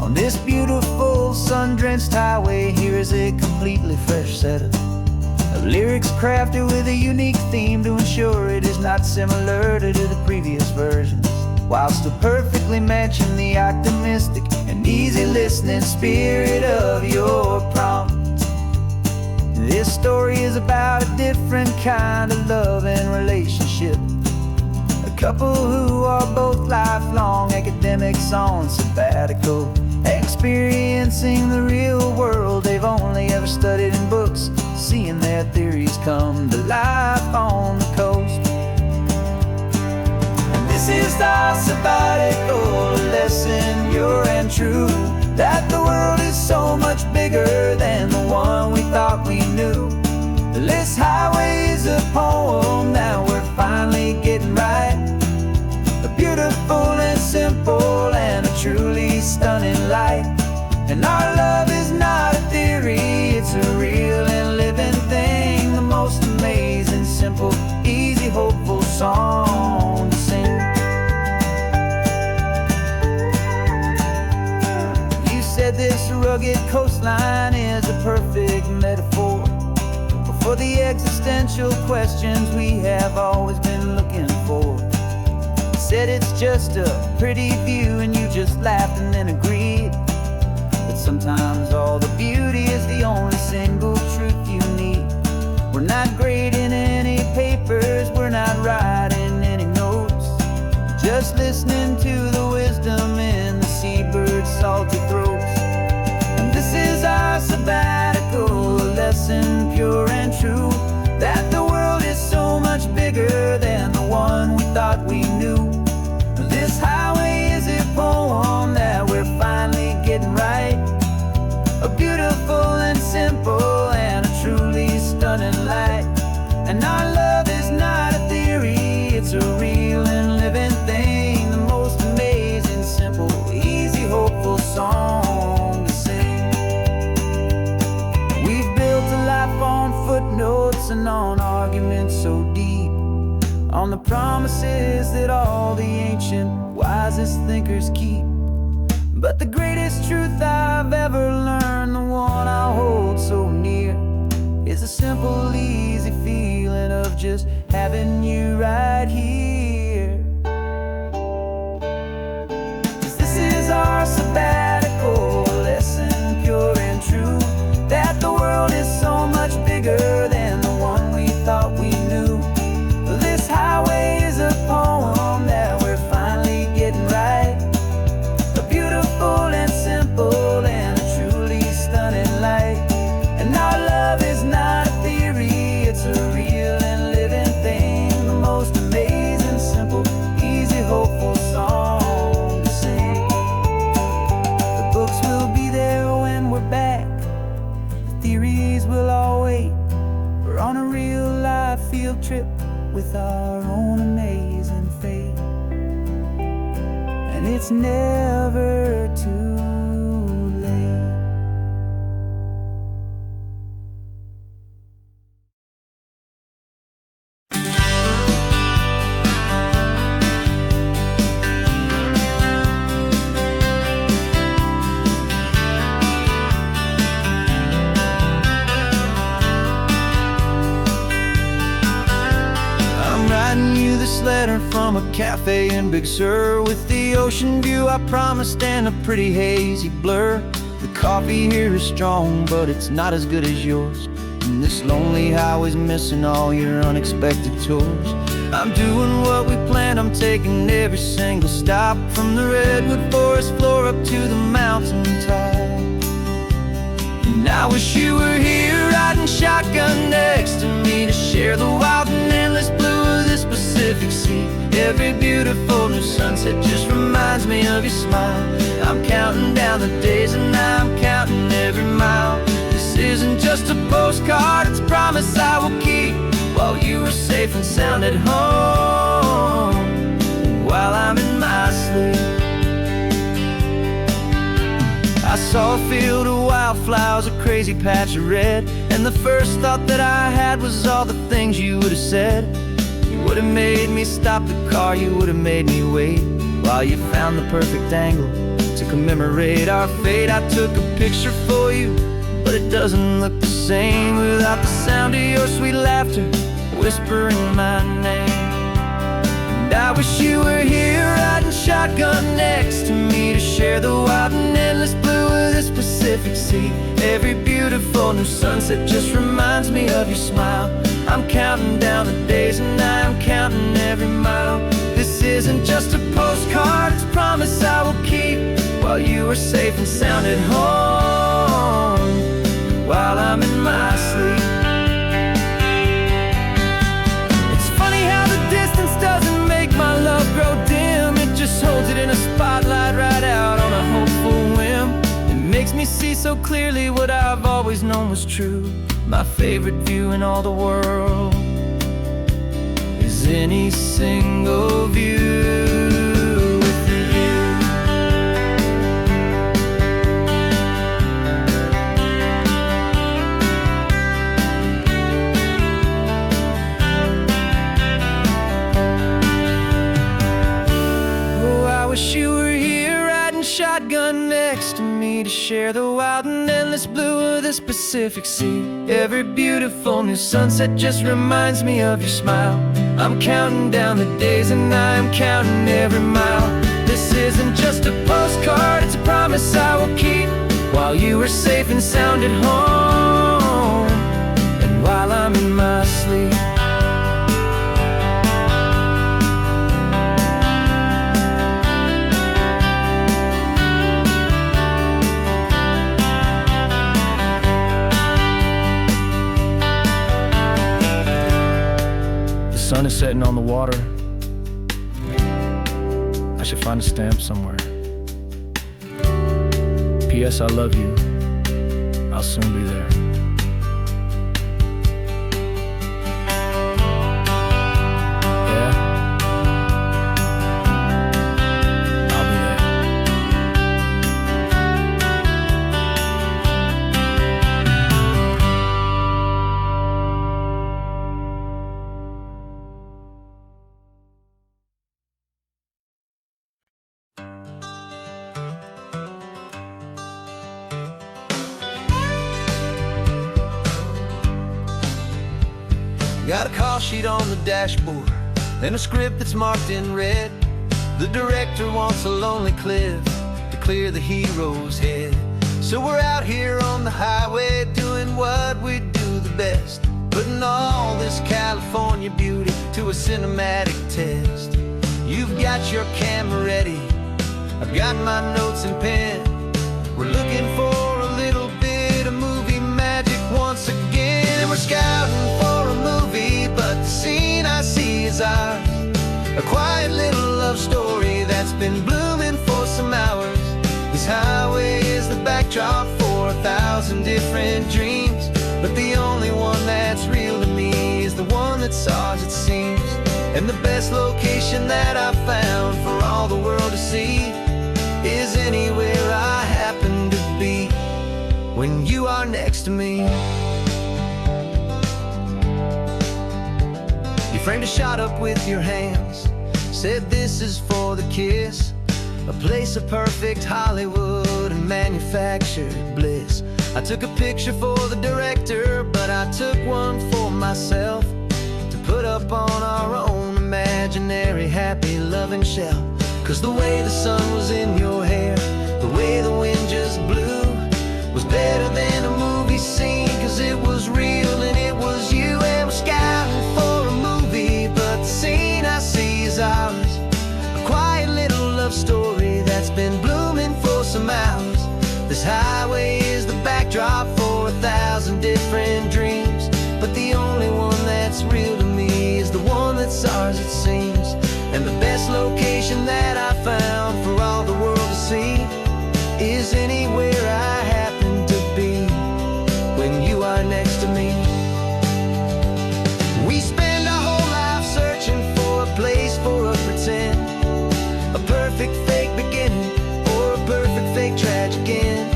On this beautiful sun-drenched highway, here is a completely fresh set of lyrics crafted with a unique theme to ensure it is not similar to the previous versions, while still perfectly matching the optimistic and easy listening spirit of your prompt. This story is about a different kind of love and relationship. A couple who are both lifelong academics on sabbatical, experiencing the real world they've only ever studied in books, seeing their theories come to life on the coast. And this is our sabbatical lesson, pure and true, that the world is so much bigger than the one we thought we knew. This highway is a poem that we're finally getting right. A beautiful and simple and a truly stunning light. And our love is not a theory, it's a real and living thing. The most amazing, simple, easy, hopeful song to sing. You said this rugged coastline is a perfect metaphor for the existential questions we have always been looking for. Said it's just a pretty view and you just laughed and then agreed. But sometimes all the beauty is the only single truth you need. We're not grading any papers, we're not writing any notes, just listening to the wisdom in the seabird's salty throats. And this is our sabbatical lesson, pure and true, that the world is so much bigger than the one we thought we knew. This highway is a poem that we're finally getting right. A beautiful and simple and a truly stunning light. And our love is not a theory, it's a real and living thing. The most amazing, simple, easy, hopeful song to sing. We've built a life on footnotes and on arguments so deep, on the promises that all the ancient wisest thinkers keep. But the greatest truth I've ever learned, the one I hold so near, is a simple, easy feeling of just having you right here. 'Cause this is our sabbatical lesson, pure and true, that the world is so much bigger than the one we thought we knew. This highway is a poem that we're finally getting right, a beautiful and simple and a truly stunning light. And our love is not a theory, it's a real and living thing, the most amazing, simple, easy, hopeful song to sing. The books will be there when we're back, the theories will all wait. We're on a real life field trip with our own amazing fate, and it's never too late. I'm writing you this letter from a cafe in Big Sur, with the ocean view I promised and a pretty hazy blur. The coffee here is strong, but it's not as good as yours, and this lonely highway's missing all your unexpected tours. I'm doing what we planned, I'm taking every single stop, from the redwood forest floor up to the mountain top. And I wish you were here riding shotgun next to me, to share the wild and endless blue of this Pacific Sea. Every beautiful new sunset just reminds me of your smile. I'm counting down the days and I'm counting every mile. This isn't just a postcard, it's a promise I will keep, while you are safe and sound at home, while I'm in my sleep. I saw a field of wildflowers, a crazy patch of red, and the first thought that I had was all the things you would have said. You would have made me stop the car, you would have made me wait, while you found the perfect angle to commemorate our fate. I took a picture for you, but it doesn't look the same without the sound of your sweet laughter whispering my name. And I wish you were here riding shotgun next to me, to share the wild and endless blue of this Pacific Sea. Every beautiful new sunset just reminds me of your smile. I'm counting down the days and I'm counting every mile. This isn't just a postcard, it's a promise I will keep, while you are safe and sound at home, while I'm in my sleep. It's funny how the distance doesn't make my love grow dim, it just holds it in a spotlight right out on a hopeful whim. It makes me see so clearly what I've always known was true. My favorite view in all the world is any single view with you. Oh, I wish you were here riding shotgun next to me, to share the wild and endless blue of this Pacific Sea. Every beautiful new sunset just reminds me of your smile. I'm counting down the days and I'm counting every mile. This isn't just a postcard, it's a promise I will keep, while you are safe and sound at home, and while I'm in my sleep. The sun is setting on the water. I should find a stamp somewhere. P.S. I love you. I'll soon be there. Got a call sheet on the dashboard and a script that's marked in red. The director wants a lonely cliff to clear the hero's head. So we're out here on the highway doing what we do the best, putting all this California beauty to a cinematic test. You've got your camera ready, I've got my notes and pen. We're looking for a little bit of movie magic once again. And we're scouting for a movie, but the scene I see is ours. A quiet little love story that's been blooming for some hours. This highway is the backdrop for 1,000 different dreams, but the only one that's real to me is the one that's ours, it seems. And the best location that I've found for all the world to see is anywhere I happen to be when you are next to me. You framed a shot up with your hands, said this is for the kiss, a place of perfect Hollywood and manufactured bliss. I took a picture for the director, but I took one for myself to put up on our own imaginary happy loving shelf. Cause the way the sun was in your hair, the way the wind just blew, was better than a movie scene. Cause it was real and it was you. And we're scouting for a movie, but the scene I see is ours. A quiet little love story that's been blooming for some hours. This highway is the backdrop for 1,000 different dreams, but the only one that's real to me is the one that's ours, it seems. And the best location that I found for all the world to see is anywhere I happen to be when you are next to me. We spend our whole life searching for a place for a pretend, a perfect fake beginning or a perfect fake tragic end.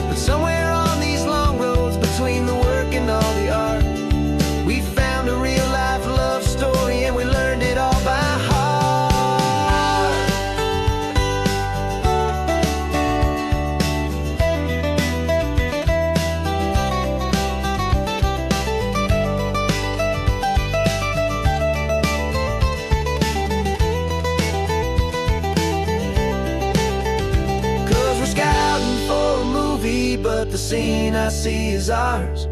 But somewhere on these long roads between the work and all the art, we found a real life love story and we learned it all by heart. But the scene I see is ours.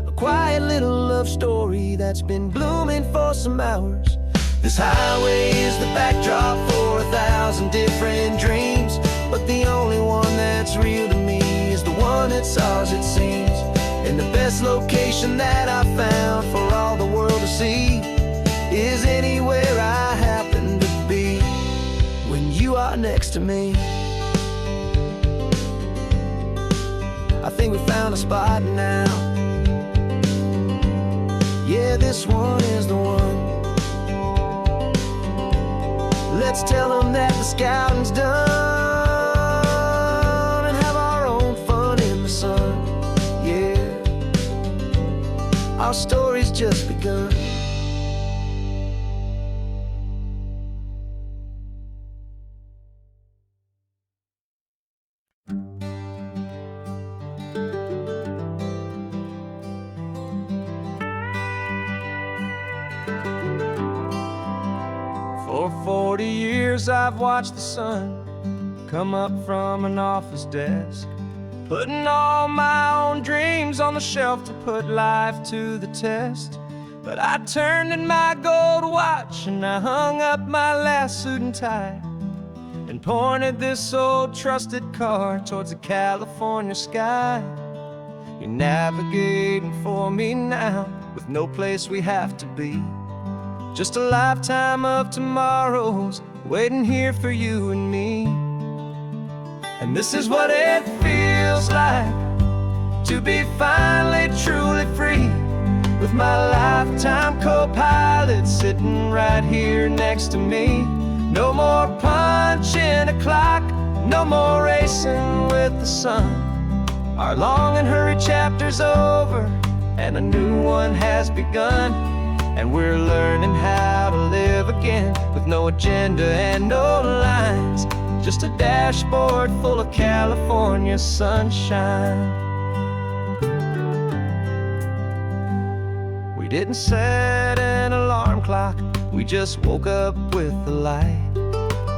A quiet little love story that's been blooming for some hours. This highway is the backdrop for 1,000 different dreams, but the only one that's real to me is the one that's ours, it seems. And the best location that I found for all the world to see is anywhere I happen to be when you are next to me. I think we found a spot now. Yeah, this one is the one. Let's tell them that the scouting's done and have our own fun in the sun. Yeah, our story's just begun. For 40 years I've watched the sun come up from an office desk, putting all my own dreams on the shelf to put life to the test. But I turned in my gold watch and I hung up my last suit and tie and pointed this old trusted car towards the California sky. You're navigating for me now with no place we have to be, just a lifetime of tomorrows waiting here for you and me. And this is what it feels like to be finally truly free, with my lifetime co-pilot sitting right here next to me. No more punching a clock, no more racing with the sun. Our long and hurried chapter's over and a new one has begun. And we're learning how to live again with no agenda and no lines, just a dashboard full of California sunshine. We We didn't set an alarm clock, we just woke up with the light.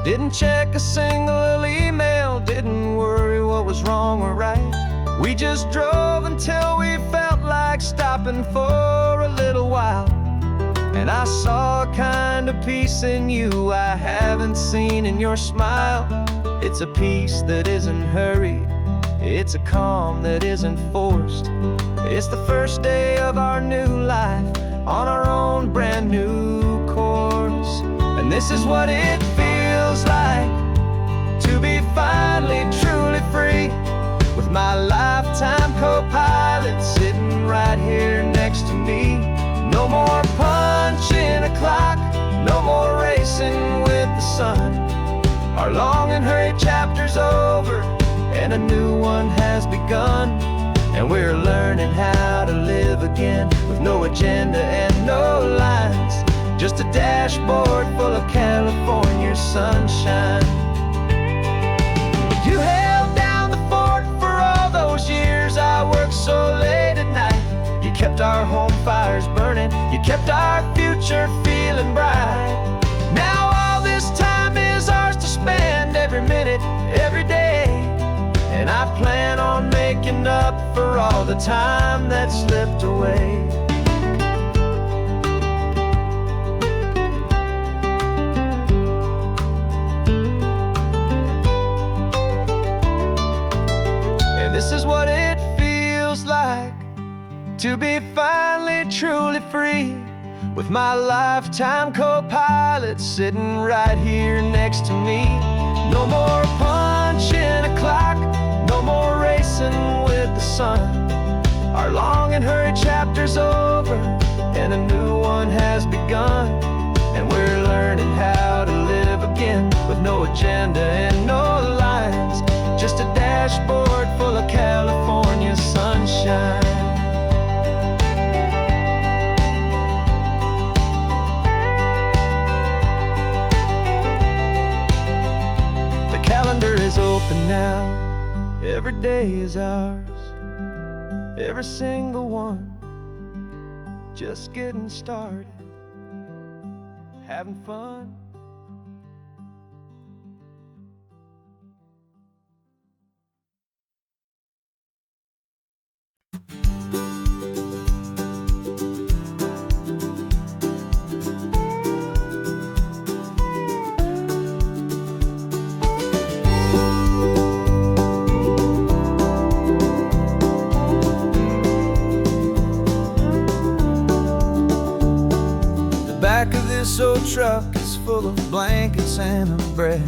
Didn't check a single email, didn't worry what was wrong or right. We just drove until we felt like stopping for a little while. And I saw a kind of peace in you I haven't seen in your smile. It's a peace that isn't hurried, it's a calm that isn't forced. It's the first day of our new life, on our own brand new course. And this is what it feels like to be finally truly free, with my lifetime co-pilot sitting right here next to me. No more punching a clock, no more racing with the sun. Our long and hurried chapter's over, and a new one has begun. And we're learning how to live again, with no agenda and no lines, just a dashboard full of California sunshine. You held down the fort for all those years I worked so late at night. You kept our home fires burning, you kept our future feeling bright. Now all this time is ours to spend, every minute, every day. And I plan on making up for all the time that slipped away. And this is what it feels like to be finally truly free, with my lifetime co-pilot sitting right here next to me. No more punching a clock, no more racing with the sun. Our long and hurried chapter's over, and a new one has begun. And we're learning how to live again, with no agenda and no lines, just a dashboard full of California sunshine. The calendar is open now, every day is ours, every single one, just getting started, having fun. Back of this old truck is full of blankets and a bread.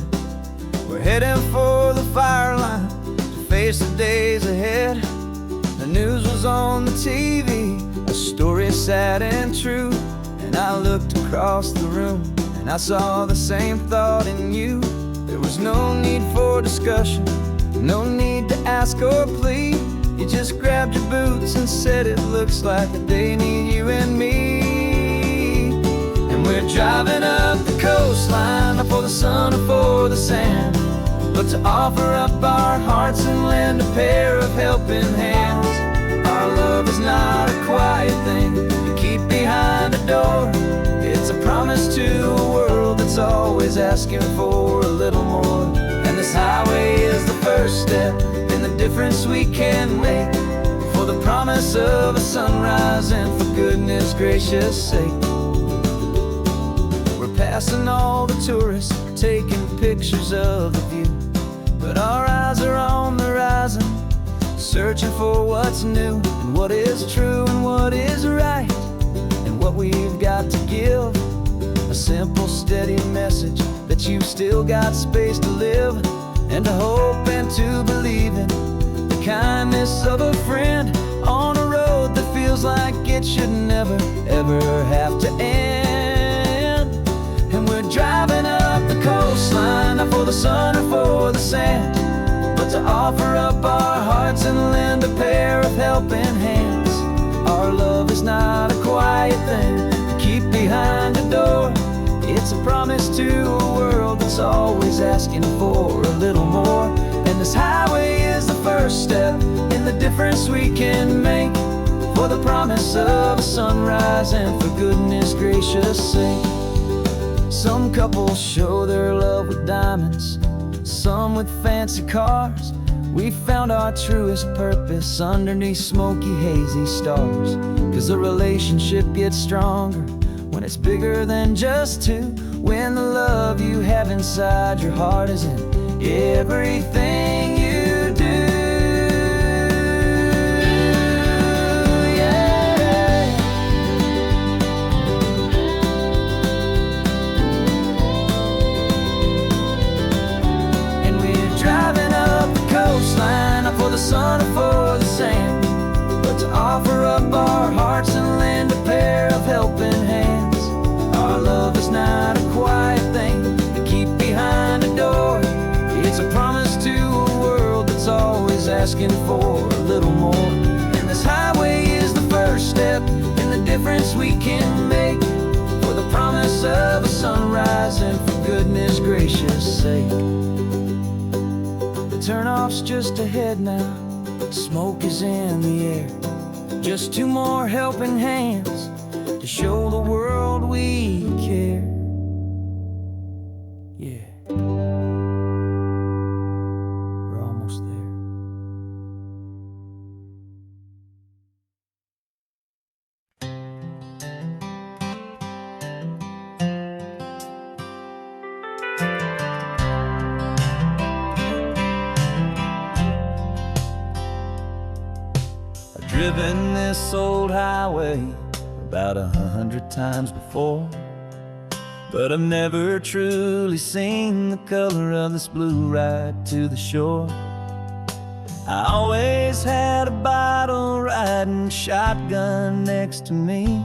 We're heading for the fire line to face the days ahead. The news was on the TV, a story sad and true. And I looked across the room and I saw the same thought in you. There was no need for discussion, no need to ask or plead. You just grabbed your boots and said it looks like a day need you and me. We're driving up the coastline, not for the sun or for the sand, but to offer up our hearts and lend a pair of helping hands. Our love is not a quiet thing you keep behind a door. It's a promise to a world that's always asking for a little more. And this highway is the first step in the difference we can make, for the promise of a sunrise and for goodness gracious sake. Passing all the tourists, taking pictures of the view, but our eyes are on the horizon, searching for what's new, and what is true and what is right, and what we've got to give. A simple, steady message that you've still got space to live, and to hope and to believe in the kindness of a friend on a road that feels like it should never, ever have to end. And we're driving up the coastline, not for the sun or for the sand, but to offer up our hearts and lend a pair of helping hands. Our love is not a quiet thing to keep behind a door. It's a promise to a world that's always asking for a little more. And this highway is the first step in the difference we can make, for the promise of a sunrise and for goodness gracious sake. Some couples show their love with diamonds, some with fancy cars. We found our truest purpose underneath smoky, hazy stars. 'Cause a relationship gets stronger when it's bigger than just two. When the love you have inside your heart is in everything you do. Not for the sun or for the sand, but to offer up our hearts and lend a pair of helping hands. Our love is not a quiet thing to keep behind a door. It's a promise to a world that's always asking for a little more. And this highway is the first step in the difference we can make, for the promise of a sunrise and for goodness gracious sake. Turn-off's just ahead now, smoke is in the air. Just two more helping hands to show the world we care. Yeah, we're almost there. Driven this old highway about 100 times before, but I've never truly seen the color of this blue right to the shore. I always had a bottle riding shotgun next to me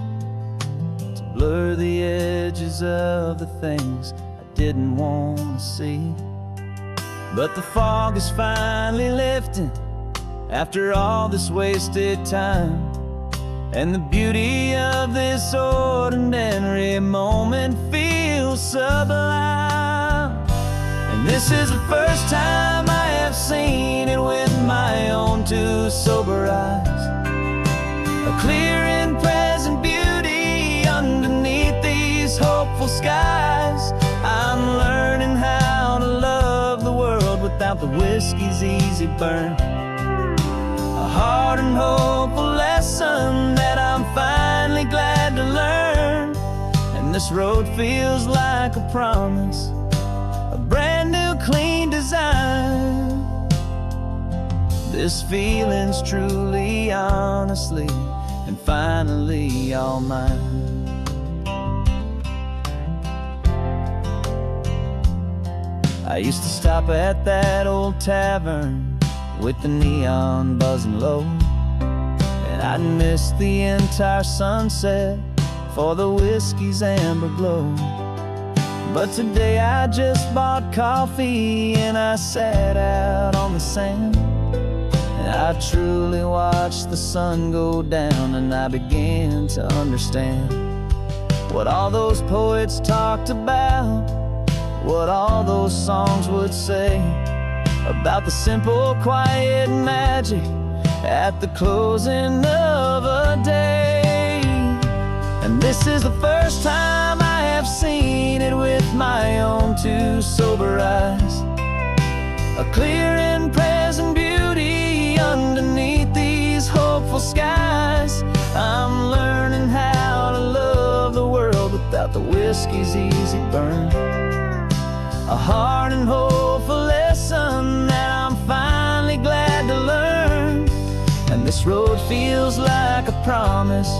to blur the edges of the things I didn't want to see. But the fog is finally lifting after all this wasted time, and the beauty of this ordinary moment feels sublime. And this is the first time I have seen it with my own two sober eyes. A clear and present beauty underneath these hopeful skies. I'm learning how to love the world without the whiskey's easy burn. A hard and hopeful lesson that I'm finally glad to learn. And this road feels like a promise, a brand new clean design. This feeling's truly, honestly, and finally all mine. I used to stop at that old tavern with the neon buzzing low, and I'd miss the entire sunset for the whiskey's amber glow. But today I just bought coffee and I sat out on the sand, and I truly watched the sun go down, and I began to understand what all those poets talked about, what all those songs would say about the simple, quiet magic at the closing of a day. And this is the first time I have seen it with my own two sober eyes. A clear and present beauty underneath these hopeful skies. I'm learning how to love the world without the whiskey's easy burn. A hard and hopeful lesson that I'm finally glad to learn. And this road feels like a promise,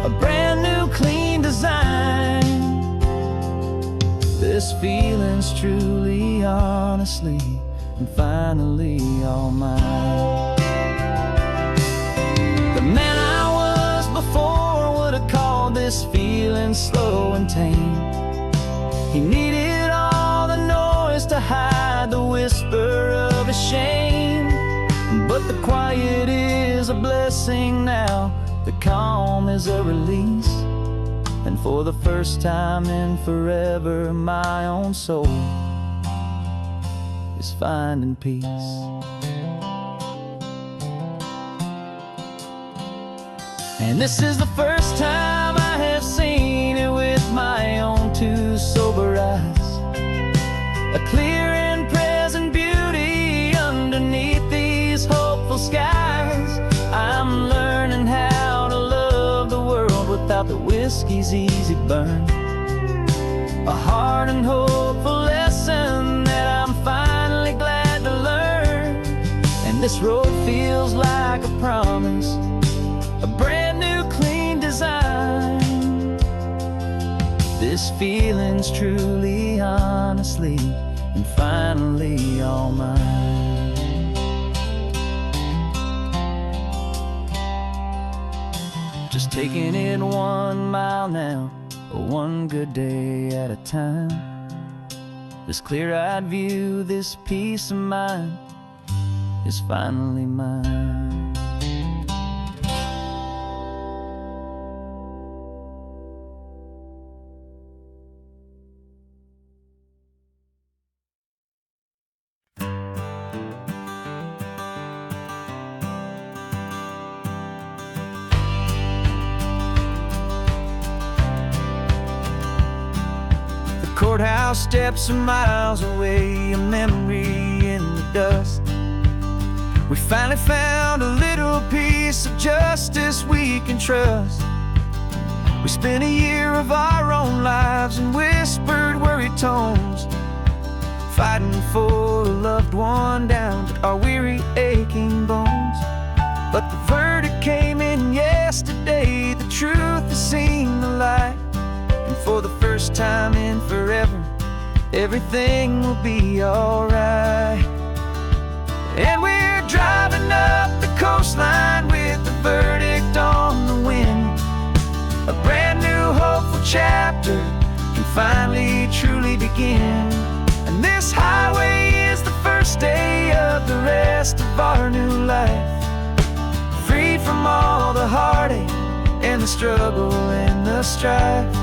a brand new clean design. This feeling's truly, honestly, and finally all mine. The man I was before would have called this feeling slow and tame. He needed all the noise to hide the whisper of his shame. But the quiet is a blessing now, the calm is a release. And for the first time in forever, my own soul is finding peace. And this is the first time I have seen it with my own two sober eyes. A clear and present beauty underneath these hopeful skies. I'm learning how to love the world without the whiskey's easy burn. A hard and hopeful lesson that I'm finally glad to learn. And this road feels like a promise, a brand new clean design. This feeling's truly, honestly, and finally all mine. Just taking it 1 mile now, one good day at a time. This clear-eyed view, this peace of mind is finally mine. Courthouse steps are miles away, a memory in the dust. We finally found a little piece of justice we can trust. We spent a year of our own lives in whispered, worried tones, fighting for a loved one down to our weary, aching bones. But the verdict came in yesterday, the truth has seen the light. And for the first time in forever, everything will be alright. And we're driving up the coastline with the verdict on the wind. A brand new hopeful chapter can finally truly begin. And this highway is the first day of the rest of our new life, free from all the heartache and the struggle and the strife.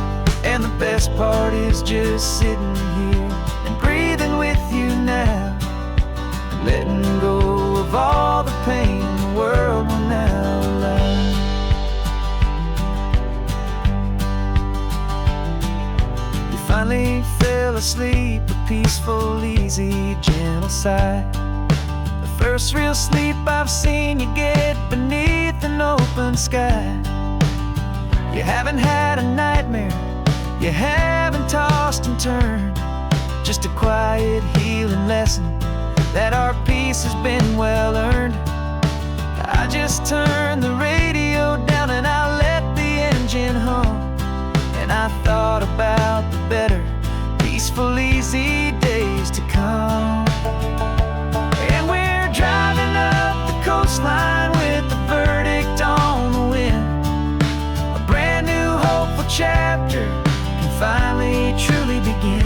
And the best part is just sitting here and breathing with you now, and letting go of all the pain the world will now allow. You finally fell asleep, a peaceful, easy, gentle sigh. The first real sleep I've seen you get beneath an open sky. You haven't had a nightmare, you haven't tossed and turned, just a quiet healing lesson that our peace has been well earned. I just turned the radio down and I let the engine hum, and I thought about the better, peaceful, easy days to come. And we're driving up the coastline with the verdict on the wind. A brand new hopeful chapter finally truly begin.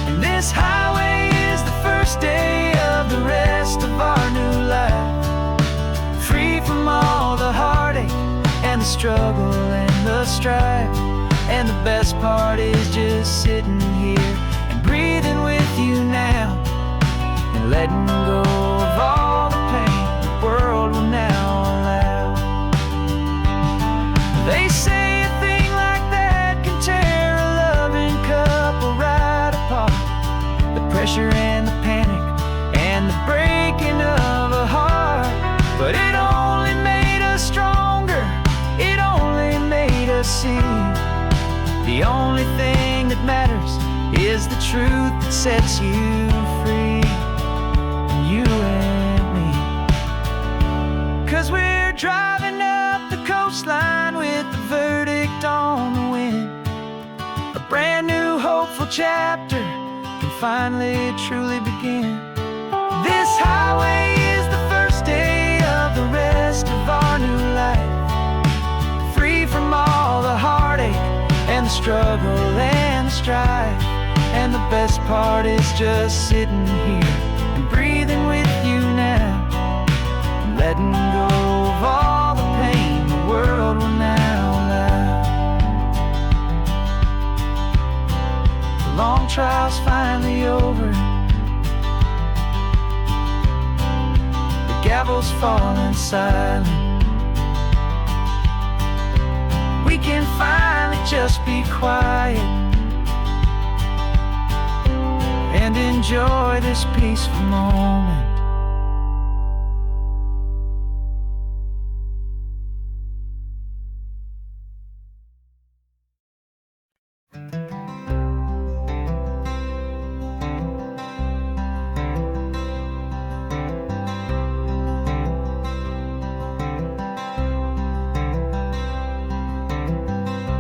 And this highway is the first day of the rest of our new life, free from all the heartache and the struggle and the strife. And the best part is just sitting here and breathing with you now, and letting go of all the pain the world will now allow. They say a thing like that can tear a loving couple right apart. The pressure and the panic and the breaking of a heart. But it only made us stronger, it only made us see the only thing that matters is the truth that sets you free, you and me. 'Cause we're driving up the coastline with the verdict on the wind. A brand new hopeful chapter can finally truly begin. This highway is the first day of the rest of our new life, free from all the heartache and the struggle and the strife. And the best part is just sitting here and breathing with you now, and letting go of all the pain the world will now allow. The long trial's finally over, the gavel's falling silent. we can finally just be quiet and enjoy this peaceful moment.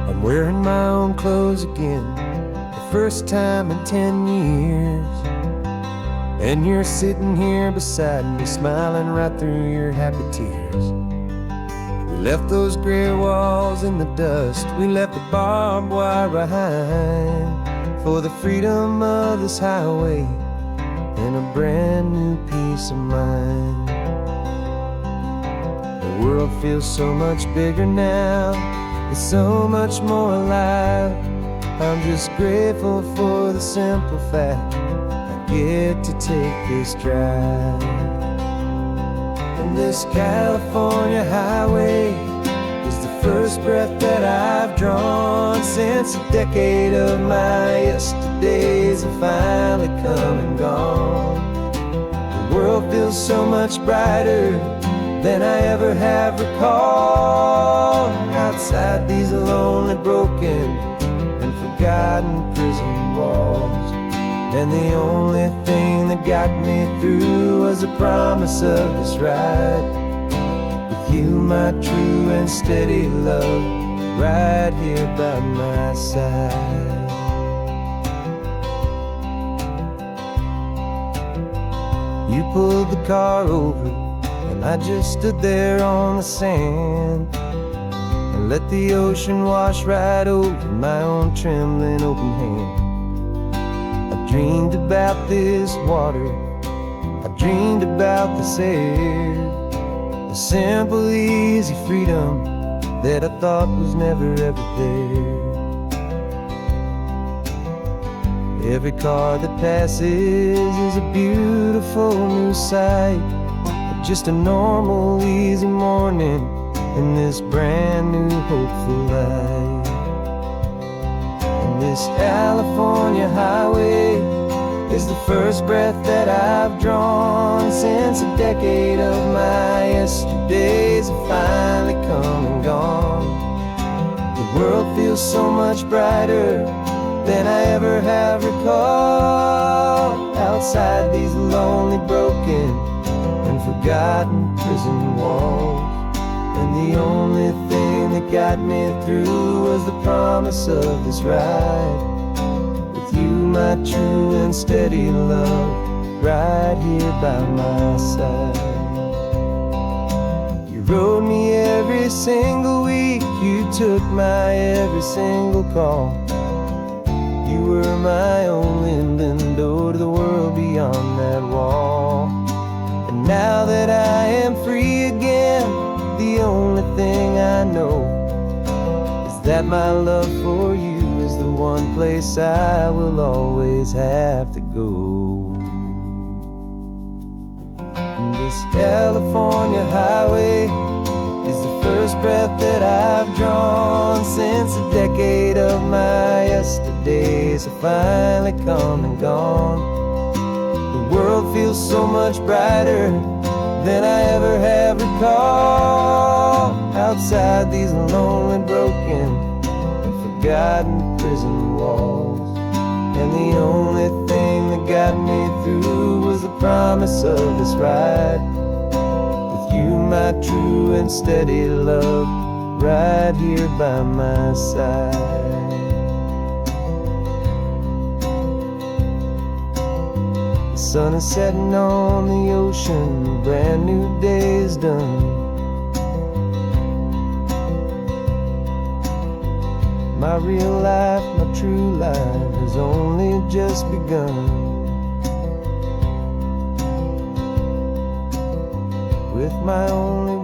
I'm wearing my own clothes again, the first time in 10 years. And you're sitting here beside me, smiling right through your happy tears. We left those gray walls in the dust, we left the barbed wire behind, for the freedom of this highway and a brand new peace of mind. The world feels so much bigger now, it's so much more alive. I'm just grateful for the simple fact I get to take this drive. And this California highway is the first breath that I've drawn since a decade of my yesterdays have finally come and gone. The world feels so much brighter than I ever have recalled. Outside these lonely, broken, and forgotten prison walls, and the only thing that got me through was the promise of this ride with you, my true and steady love, right here by my side. You pulled the car over and I just stood there on the sand and let the ocean wash right over my own trembling open hand. I dreamed about this water, I dreamed about this air, the simple easy freedom that I thought was never ever there. Every car that passes is a beautiful new sight, just a normal easy morning in this brand new hopeful life. And this California highway is the first breath that I've drawn since a decade of my yesterdays have finally come and gone. The world feels so much brighter than I ever have recalled. Outside these lonely, broken, and forgotten prison walls, and the only thing that got me through was the promise of this ride with you, my true and steady love, right here by my side. You rode me every single week, you took my every single call. You were my only window to the world beyond that wall. And now that I am free again, the only thing I know is that my love for you is the one place I will always have to go. And this California highway is the first breath that I've drawn since a decade of my yesterdays have finally come and gone. The world feels so much brighter than I ever have recalled. Outside these lonely, broken, and forgotten prison walls, and the only thing that got me through was the promise of this ride with you, my true and steady love, right here by my side. The sun is setting on the ocean, a brand new day is done. My real life, my true life has only just begun. With my only